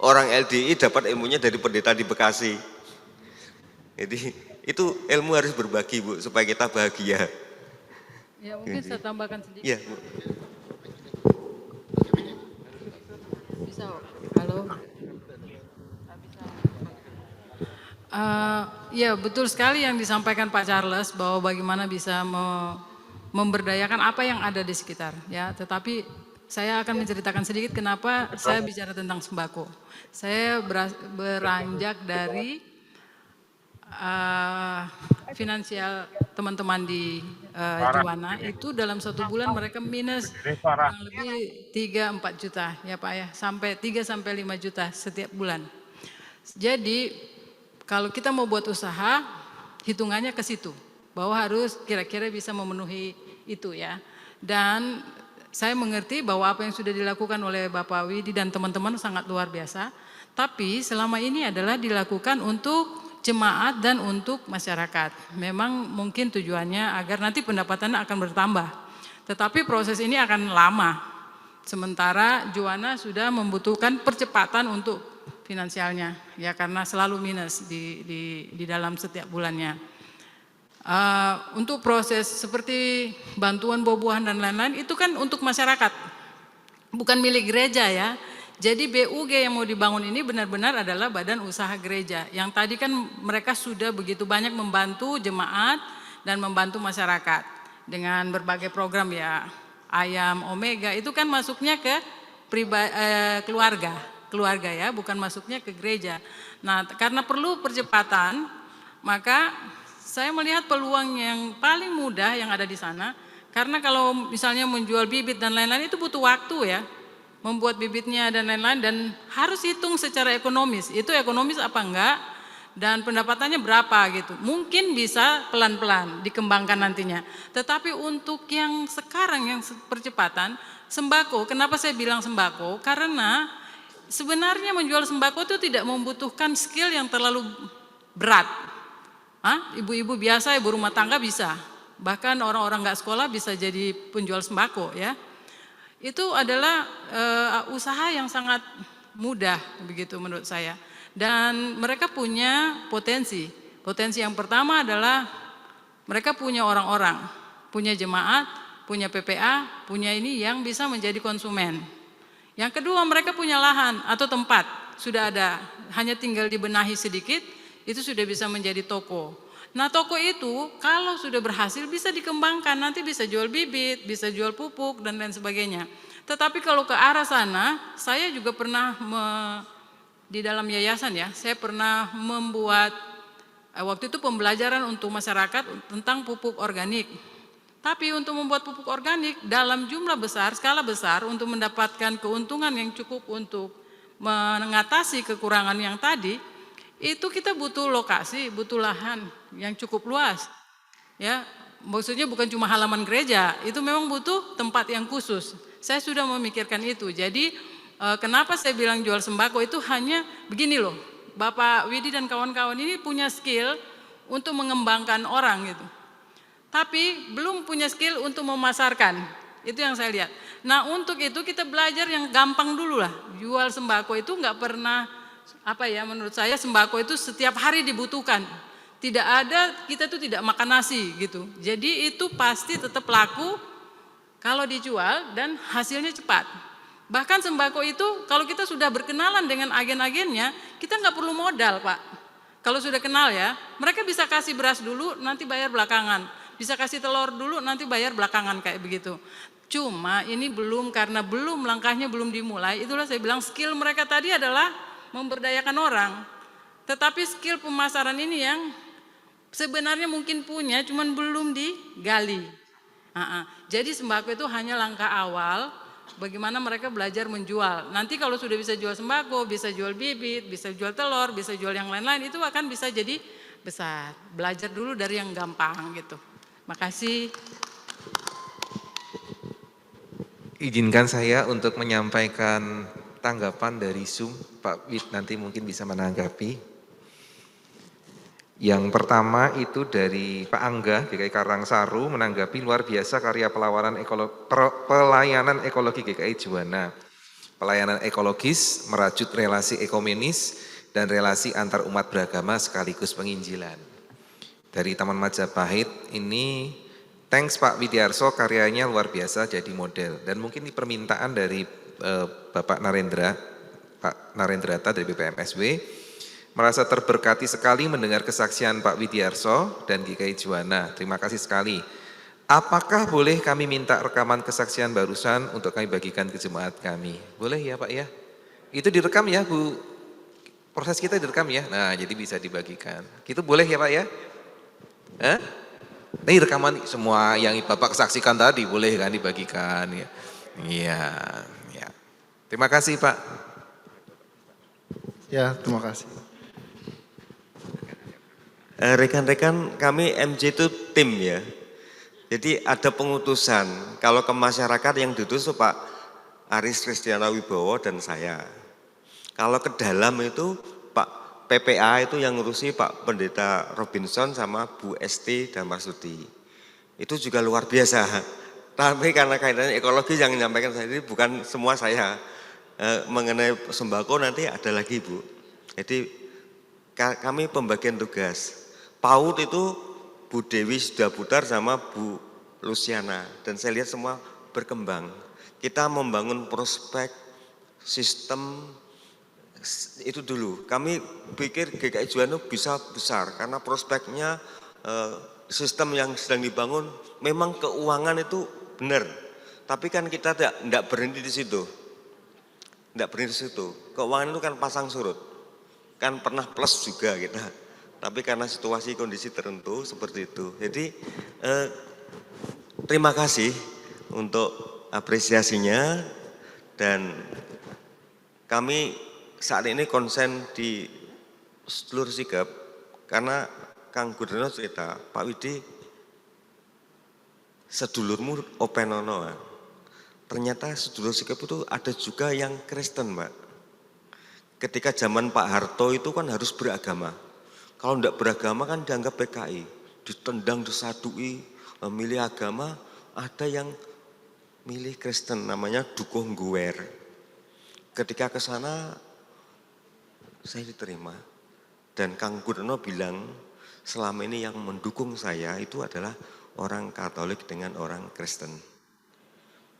Orang LDI dapat ilmunya dari pendeta di Bekasi. Jadi itu ilmu harus berbagi Bu, supaya kita bahagia. Ya mungkin saya tambahkan sedikit. Iya Bu. Bisa, halo. Ya betul sekali yang disampaikan Pak Charles bahwa bagaimana bisa memberdayakan apa yang ada di sekitar. Ya, tetapi saya akan menceritakan sedikit kenapa saya bicara tentang sembako. Saya beranjak dari finansial teman-teman di Juwana itu dalam 1 bulan mereka minus kurang lebih 3-4 juta ya Pak ya, sampai 3-5 juta setiap bulan. Jadi kalau kita mau buat usaha hitungannya ke situ bahwa harus kira-kira bisa memenuhi itu ya. Dan saya mengerti bahwa apa yang sudah dilakukan oleh Bapak Widi dan teman-teman sangat luar biasa. Tapi selama ini adalah dilakukan untuk jemaat dan untuk masyarakat. Memang mungkin tujuannya agar nanti pendapatannya akan bertambah. Tetapi proses ini akan lama. Sementara Juwana sudah membutuhkan percepatan untuk finansialnya. Ya karena selalu minus di dalam setiap bulannya. Untuk proses seperti bantuan buah-buahan dan lain-lain itu kan untuk masyarakat, bukan milik gereja ya. Jadi BUG yang mau dibangun ini benar-benar adalah badan usaha gereja. Yang tadi kan mereka sudah begitu banyak membantu jemaat dan membantu masyarakat dengan berbagai program ya. Ayam Omega itu kan masuknya ke keluarga ya, bukan masuknya ke gereja. Nah karena perlu percepatan maka saya melihat peluang yang paling mudah yang ada di sana, karena kalau misalnya menjual bibit dan lain-lain itu butuh waktu ya, membuat bibitnya dan lain-lain dan harus hitung secara ekonomis, itu ekonomis apa enggak dan pendapatannya berapa gitu. Mungkin bisa pelan-pelan dikembangkan nantinya, tetapi untuk yang sekarang yang percepatan, sembako, kenapa saya bilang sembako? Karena sebenarnya menjual sembako itu tidak membutuhkan skill yang terlalu berat. Ibu-ibu biasa, ibu rumah tangga bisa, bahkan orang-orang nggak sekolah bisa jadi penjual sembako ya. Itu adalah usaha yang sangat mudah begitu menurut saya. Dan mereka punya potensi. Potensi yang pertama adalah mereka punya orang-orang, punya jemaat, punya PPA, punya ini yang bisa menjadi konsumen. Yang kedua mereka punya lahan atau tempat, sudah ada, hanya tinggal dibenahi sedikit, itu sudah bisa menjadi toko. Nah toko itu kalau sudah berhasil bisa dikembangkan, nanti bisa jual bibit, bisa jual pupuk dan lain sebagainya. Tetapi kalau ke arah sana, saya juga pernah di dalam yayasan ya, saya pernah membuat waktu itu pembelajaran untuk masyarakat tentang pupuk organik. Tapi untuk membuat pupuk organik dalam jumlah besar, skala besar untuk mendapatkan keuntungan yang cukup untuk mengatasi kekurangan yang tadi, itu kita butuh lokasi, butuh lahan yang cukup luas. Ya, maksudnya bukan cuma halaman gereja, itu memang butuh tempat yang khusus. Saya sudah memikirkan itu. Jadi kenapa saya bilang jual sembako itu hanya begini loh. Bapak Widi dan kawan-kawan ini punya skill untuk mengembangkan orang gitu. Tapi belum punya skill untuk memasarkan. Itu yang saya lihat. Nah, untuk itu kita belajar yang gampang dulu lah. Jual sembako itu enggak pernah menurut saya sembako itu setiap hari dibutuhkan. Tidak ada, kita tuh tidak makan nasi gitu. Jadi itu pasti tetap laku kalau dijual dan hasilnya cepat. Bahkan sembako itu kalau kita sudah berkenalan dengan agen-agennya, kita nggak perlu modal Pak. Kalau sudah kenal ya, mereka bisa kasih beras dulu, nanti bayar belakangan. Bisa kasih telur dulu, nanti bayar belakangan kayak begitu. Cuma ini belum, karena belum, langkahnya belum dimulai. Itulah saya bilang skill mereka tadi adalah memberdayakan orang. Tetapi skill pemasaran ini yang sebenarnya mungkin punya, cuman belum digali. Jadi sembako itu hanya langkah awal, bagaimana mereka belajar menjual. Nanti kalau sudah bisa jual sembako, bisa jual bibit, bisa jual telur, bisa jual yang lain-lain, itu akan bisa jadi besar. Belajar dulu dari yang gampang gitu. Makasih. Izinkan saya untuk menyampaikan tanggapan dari Zoom. Pak Wid nanti mungkin bisa menanggapi. Yang pertama itu dari Pak Angga GKI Karangsaru menanggapi luar biasa karya pelayanan ekologi GKI Juwana. Pelayanan ekologis merajut relasi ekumenis dan relasi antar umat beragama sekaligus penginjilan. Dari Taman Majapahit ini, thanks Pak Widiarso, karyanya luar biasa jadi model. Dan mungkin ini permintaan dari Bapak Narendra, Pak Narendrata dari BPMSW, merasa terberkati sekali mendengar kesaksian Pak Widiarso dan GKI Juwana. Terima kasih sekali. Apakah boleh kami minta rekaman kesaksian barusan untuk kami bagikan ke jemaat kami? Boleh ya Pak ya? Itu direkam ya Bu? Proses kita direkam ya? Nah jadi bisa dibagikan. Itu boleh ya Pak ya? Ini rekaman semua yang Bapak saksikan tadi boleh kan dibagikan ya? Iya. Ya. Terima kasih Pak. Ya, terima kasih. Rekan-rekan kami MJ itu tim ya. Jadi ada pengutusan. Kalau ke masyarakat yang diutus Pak Aris Kristiana Wibowo dan saya. Kalau ke dalam itu Pak PPA itu yang ngurusi Pak Pendeta Robinson sama Bu Esti Damarsudi. Itu juga luar biasa. Tapi karena kaitannya ekologi yang menyampaikan saya ini bukan semua saya. Mengenai sembako nanti ada lagi Bu. Jadi kami pembagian tugas. PAUD itu Bu Dewi Sudaputar sama Bu Luciana. Dan saya lihat semua berkembang. Kita membangun prospek, sistem, itu dulu. Kami pikir GKI Juwana bisa besar. Karena prospeknya, sistem yang sedang dibangun, memang keuangan itu benar. Tapi kan kita tidak berhenti di situ. Tidak berhenti di situ. Keuangan itu kan pasang surut. Kan pernah plus juga kita. Tapi karena situasi kondisi tertentu seperti itu. Jadi terima kasih untuk apresiasinya dan kami saat ini konsen di seluruh sikap karena Kang Gubernur cerita, Pak Widi sedulurmu openono. Ternyata sedulur sikap itu ada juga yang Kristen Mbak. Ketika zaman Pak Harto itu kan harus beragama. Kalau tidak beragama kan dianggap PKI, ditendang, disadui, memilih agama, ada yang milih Kristen namanya Dukung Guwer. Ketika ke sana saya diterima dan Kang Gurno bilang selama ini yang mendukung saya itu adalah orang Katolik dengan orang Kristen.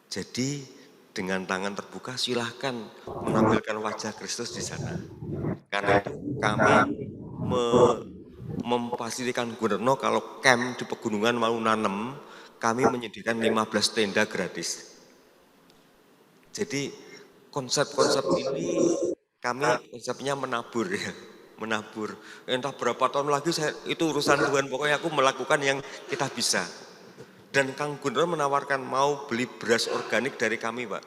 Jadi dengan tangan terbuka silahkan menampilkan wajah Kristus di sana. Karena itu kami memfasilitkan Gubernur kalau camp di pegunungan mau nanam, kami menyediakan 15 tenda gratis. Jadi konsep-konsep ini kami konsepnya menabur ya, menabur. Entah berapa tahun lagi itu urusan Tuhan, pokoknya aku melakukan yang kita bisa. Dan Kang Gubernur menawarkan mau beli beras organik dari kami Pak,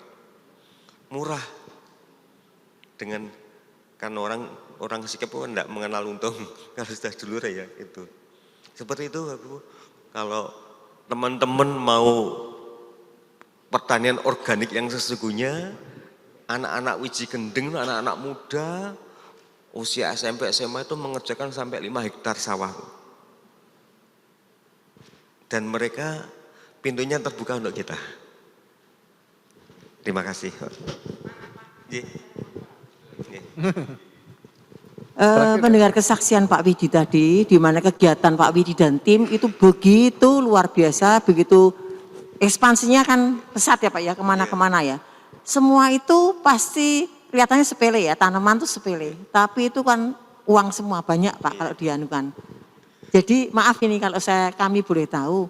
murah. Dengan kan orang sikap kan tidak mengenal untung kalau sudah dulur ya itu. Seperti itu aku. Kalau teman-teman mau pertanian organik yang sesungguhnya, anak-anak wiji gending, anak-anak muda usia SMP SMA itu mengerjakan sampai 5 hektar sawah. Dan mereka pintunya terbuka untuk kita. Terima kasih. Mendengar kesaksian Pak Widi tadi, di mana kegiatan Pak Widi dan tim itu begitu luar biasa, begitu ekspansinya kan pesat ya Pak ya, kemana-kemana ya. semua itu pasti kelihatannya sepele ya, tanaman itu sepele. Tapi itu kan uang semua, banyak Pak kalau dianukan. Jadi maaf ini kalau kami boleh tahu,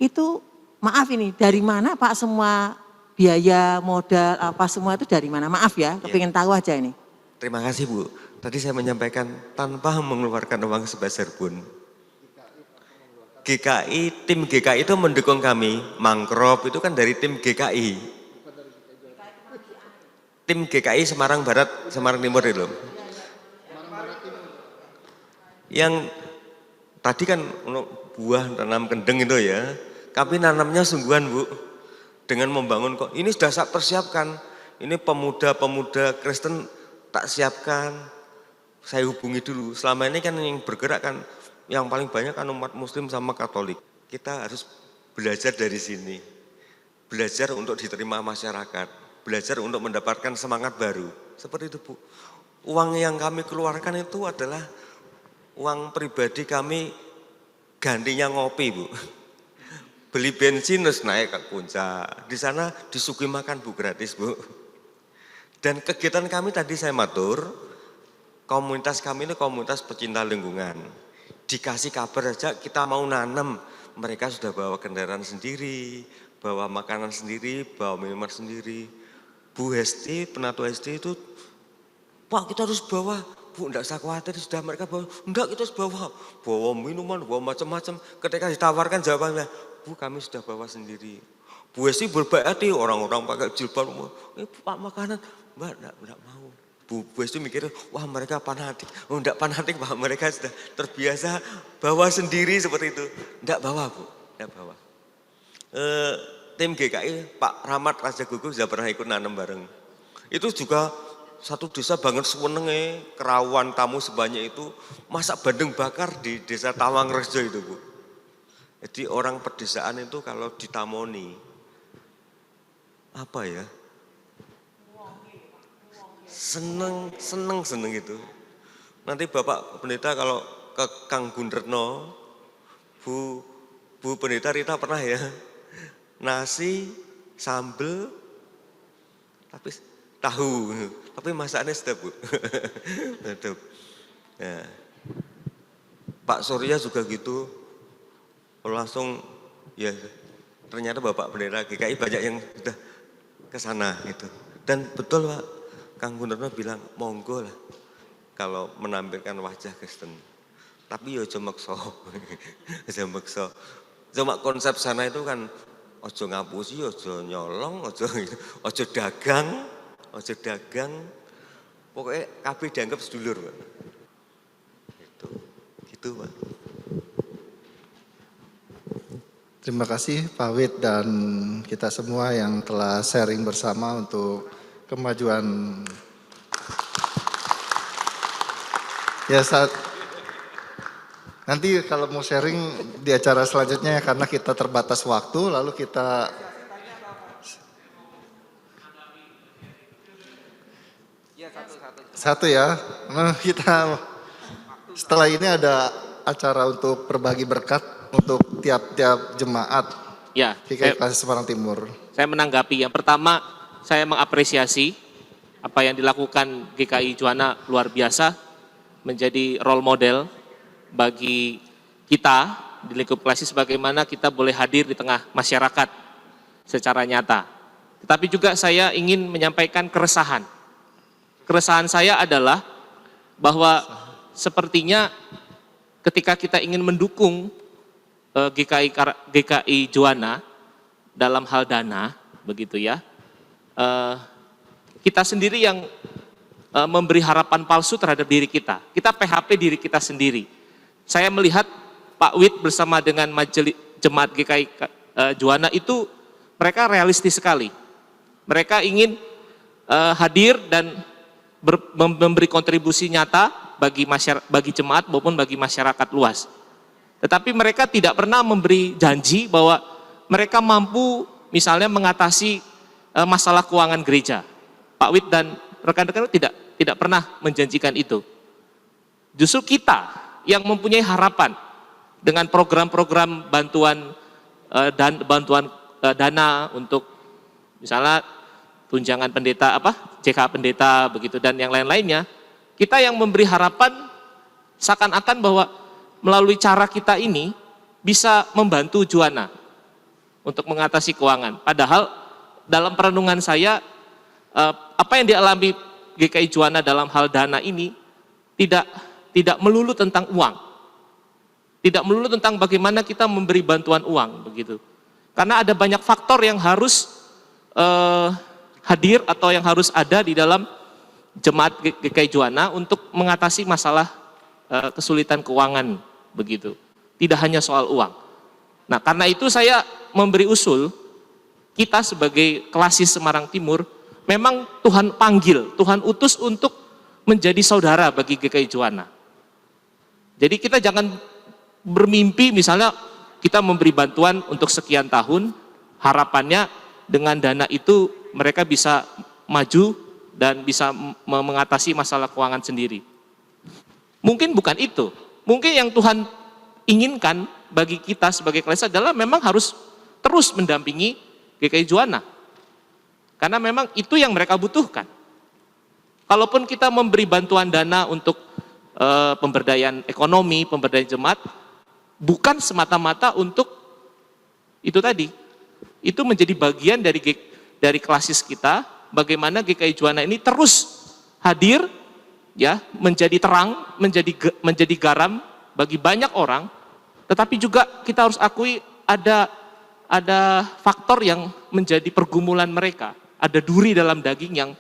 itu maaf ini dari mana Pak semua biaya, modal, apa semua itu dari mana? Maaf ya, kepingin tahu aja ini. Terima kasih Bu. Tadi saya menyampaikan tanpa mengeluarkan uang sebesar pun. Tim GKI itu mendukung kami. Mangrove itu kan dari tim GKI. Tim GKI Semarang Barat, Semarang Timur itu. Yang tadi kan untuk buah tanam kendeng itu ya, kami nanamnya sungguhan Bu. Dengan membangun kok, ini sudah saya persiapkan. Ini pemuda-pemuda Kristen tak siapkan. Saya hubungi dulu. Selama ini kan yang bergerak kan, yang paling banyak kan umat Muslim sama Katolik. Kita harus belajar dari sini. Belajar untuk diterima masyarakat. Belajar untuk mendapatkan semangat baru. Seperti itu Bu. Uang yang kami keluarkan itu adalah uang pribadi kami gantinya ngopi Bu. Beli bensin terus naik ke puncak. Di sana disuguhi makan Bu, gratis Bu. Dan kegiatan kami tadi saya matur, komunitas kami ini komunitas pecinta lingkungan. Dikasih kabar aja kita mau nanam, mereka sudah bawa kendaraan sendiri, bawa makanan sendiri, bawa minuman sendiri. Bu Hesti, penatu Hesti itu, Pak kita harus bawa. Bu, enggak usah khawatir, sudah mereka bawa. Enggak, kita harus bawa minuman, bawa macam-macam. Ketika ditawarkan jawabannya, Bu kami sudah bawa sendiri. Bu Hesti berbaik hati, orang-orang pakai jilbab, Pak makanan, Mbak enggak mau. Bu Hesti mikir, wah mereka fanatik. Oh enggak fanatik Pak, mereka sudah terbiasa bawa sendiri seperti itu. Enggak bawa Bu, enggak bawa. Tim GKI, Pak Rahmat Raja Gugu sudah pernah ikut nanam bareng. Itu juga satu desa banget senenge, kerawan tamu sebanyak itu, masak bandeng bakar di desa Tawangrejo itu Bu. Jadi orang pedesaan itu kalau ditamoni, apa ya, seneng gitu. Nanti Bapak Pendeta kalau ke Kang Gunderno, Bu Pendeta Rita pernah ya, nasi, sambel, tapi tahu, tapi masakannya sedap Bu. Ya. Pak Surya juga gitu, langsung ya ternyata Bapak Pendeta GKI banyak yang sudah ke sana itu. Dan betul Pak, Kang Gunderno bilang monggo lah kalau menampilkan wajah Kristen. Tapi ya aja maksa. Aja maksa. Cuma konsep sana itu kan ojo ngapusi, ojo nyolong, ojo dagang. Pokoknya kabeh dianggap sedulur, Pak. Gitu, Pak. Terima kasih Pak Wid dan kita semua yang telah sharing bersama untuk kemajuan. Ya nanti kalau mau sharing di acara selanjutnya ya, karena kita terbatas waktu, lalu kita satu ya. Nah, kita setelah ini ada acara untuk berbagi berkat untuk tiap-tiap jemaat. Ya, GKI Semarang Timur. Saya menanggapi. Yang pertama, saya mengapresiasi apa yang dilakukan GKI Juwana luar biasa, menjadi role model bagi kita di lingkup klasis bagaimana kita boleh hadir di tengah masyarakat secara nyata. Tetapi juga saya ingin menyampaikan keresahan. Keresahan saya adalah bahwa sepertinya ketika kita ingin mendukung GKI Juwana dalam hal dana, begitu ya, kita sendiri yang memberi harapan palsu terhadap diri kita. Kita PHP diri kita sendiri. Saya melihat Pak Wid bersama dengan majelis jemaat GKI Juwana itu mereka realistis sekali. Mereka ingin hadir dan memberi kontribusi nyata bagi jemaat maupun bagi masyarakat luas. Tetapi mereka tidak pernah memberi janji bahwa mereka mampu misalnya mengatasi masalah keuangan gereja. Pak Wid dan rekan-rekan tidak pernah menjanjikan itu. Justru kita yang mempunyai harapan dengan program-program bantuan dana untuk misalnya tunjangan pendeta JK pendeta begitu dan yang lain-lainnya, kita yang memberi harapan seakan-akan bahwa melalui cara kita ini bisa membantu Juwana untuk mengatasi keuangan. Padahal dalam perenungan saya apa yang dialami GKI Juwana dalam hal dana ini tidak melulu tentang uang. Tidak melulu tentang bagaimana kita memberi bantuan uang begitu. Karena ada banyak faktor yang harus hadir atau yang harus ada di dalam jemaat GKI Juwana untuk mengatasi masalah kesulitan keuangan begitu. Tidak hanya soal uang. Nah, karena itu saya memberi usul kita sebagai Klasis Semarang Timur memang Tuhan panggil, Tuhan utus untuk menjadi saudara bagi GKI Juwana. Jadi kita jangan bermimpi misalnya kita memberi bantuan untuk sekian tahun, harapannya dengan dana itu mereka bisa maju dan bisa mengatasi masalah keuangan sendiri. Mungkin bukan itu. Mungkin yang Tuhan inginkan bagi kita sebagai Klasis adalah memang harus terus mendampingi GKI Juwana. Karena memang itu yang mereka butuhkan. Kalaupun kita memberi bantuan dana untuk pemberdayaan ekonomi, pemberdayaan jemaat, bukan semata-mata untuk itu tadi. Itu menjadi bagian dari Klasis kita, bagaimana GKI Juwana ini terus hadir, ya, menjadi terang, menjadi garam bagi banyak orang. Tetapi juga kita harus akui ada faktor yang menjadi pergumulan mereka, ada duri dalam daging yang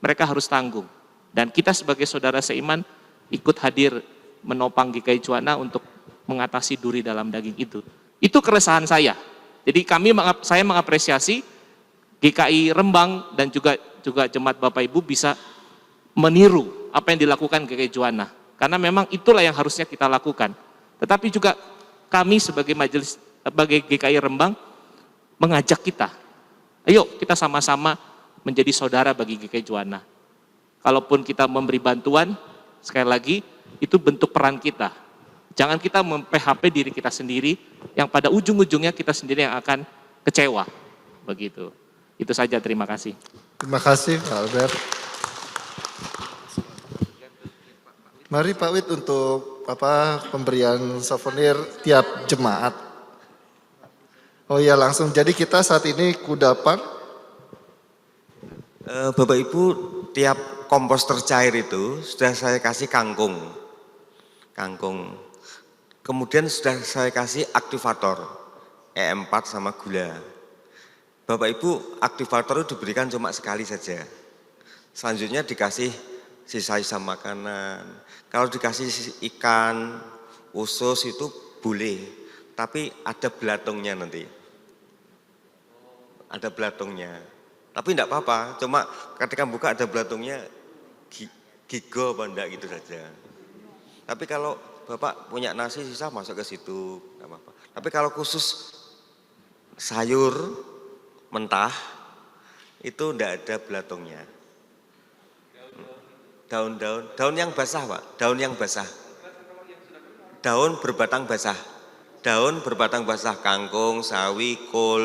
mereka harus tanggung. Dan kita sebagai saudara seiman ikut hadir menopang GKI Juwana untuk mengatasi duri dalam daging itu. Itu keresahan saya. Jadi saya mengapresiasi GKI Rembang dan juga jemaat Bapak Ibu bisa meniru apa yang dilakukan GKI Juwana. Karena memang itulah yang harusnya kita lakukan. Tetapi juga kami sebagai majelis, sebagai GKI Rembang mengajak kita, ayo kita sama-sama menjadi saudara bagi GKI Juwana. Kalaupun kita memberi bantuan, sekali lagi, itu bentuk peran kita. Jangan kita mem-PHP diri kita sendiri, yang pada ujung-ujungnya kita sendiri yang akan kecewa. Begitu. Itu saja, terima kasih. Terima kasih Pak Albert. Mari Pak Wid untuk pemberian souvenir tiap jemaat. Oh iya langsung, jadi kita saat ini kudapan. Bapak Ibu, tiap komposter cair itu sudah saya kasih kangkung. Kemudian sudah saya kasih aktivator, E4 sama gula. Bapak Ibu, aktivator itu diberikan cuma sekali saja. Selanjutnya dikasih sisa-sisa makanan. Kalau dikasih ikan, usus itu boleh, tapi ada belatungnya nanti. Ada belatungnya. Tapi enggak apa-apa, cuma ketika buka ada belatungnya, gigo apa enggak gitu saja. Tapi kalau Bapak punya nasi sisa masuk ke situ, enggak apa-apa. Tapi kalau khusus sayur mentah, itu enggak ada belatungnya. Daun yang basah Pak, daun yang basah. Daun berbatang basah. Daun berbatang basah, kangkung, sawi, kol.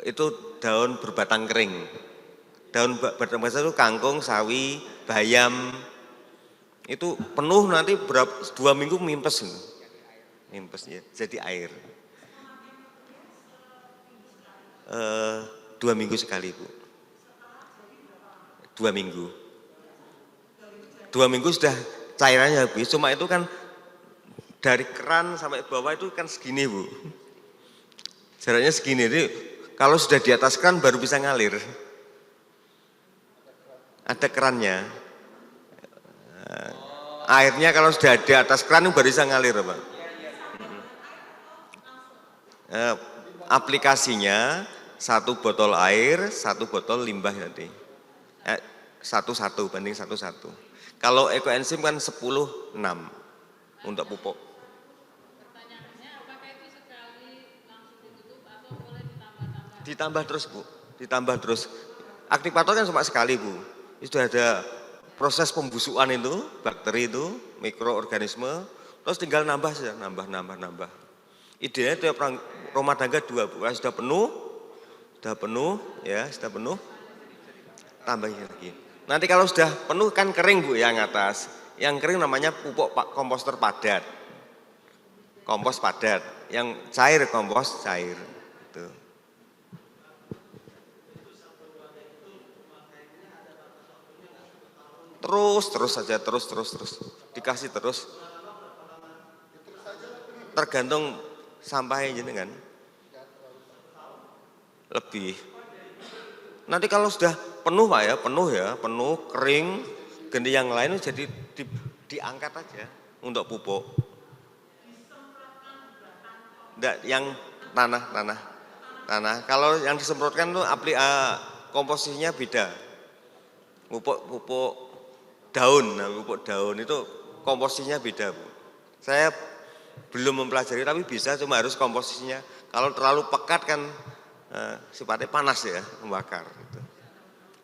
Itu daun berbatang kering. Daun berbatang basah itu kangkung, sawi, bayam. Itu penuh nanti 2 minggu mimpes. Mimpes ya, jadi air. 2 minggu sekali Bu. 2 minggu. 2 minggu sudah cairannya habis, cuma itu kan dari keran sampai bawah itu kan segini Bu. Jaraknya segini, jadi kalau sudah di atas keran baru bisa ngalir. Ada kerannya. Airnya kalau sudah di atas keran baru bisa ngalir Pak. Aplikasinya 1 botol air, 1 botol limbah nanti. 1-1 banding 1-1. Kalau ekoenzim kan 10-6 untuk pupuk. Pertanyaannya, apakah itu sekali langsung ditutup atau boleh ditambah-tambah? Ditambah terus Bu, ditambah terus. Aktivator kan cuma sekali Bu. Itu ada proses pembusukan itu, bakteri itu, mikroorganisme, terus tinggal nambah saja, nambah. Ideanya tiap rumah tangga 2 Bu. Kalau sudah penuh ya, sudah penuh, tambahin lagi. Nanti kalau sudah penuh kan kering Bu yang atas. Yang kering namanya pupuk komposter padat. Kompos padat. Yang cair kompos cair. Tuh. Terus saja, terus. Dikasih terus. Tergantung sampahnya jenengan. Lebih. Nanti kalau sudah penuh Pak ya, penuh, kering, ganti yang lain jadi diangkat aja untuk pupuk. Enggak, yang tanah. Kalau yang disemprotkan itu komposisinya beda. Pupuk daun, pupuk daun itu komposisinya beda Bu. Saya belum mempelajari tapi bisa, cuma harus komposisinya. Kalau terlalu pekat kan sifatnya panas ya, membakar. Gitu.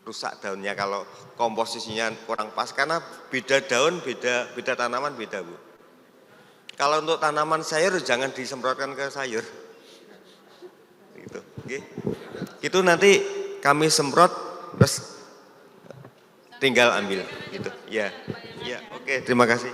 Rusak daunnya kalau komposisinya kurang pas karena beda daun, beda tanaman beda Bu. Kalau untuk tanaman sayur jangan disemprotkan ke sayur. Gitu. Okay. Itu nanti kami semprot terus tinggal ambil gitu. Ya. Oke, terima kasih.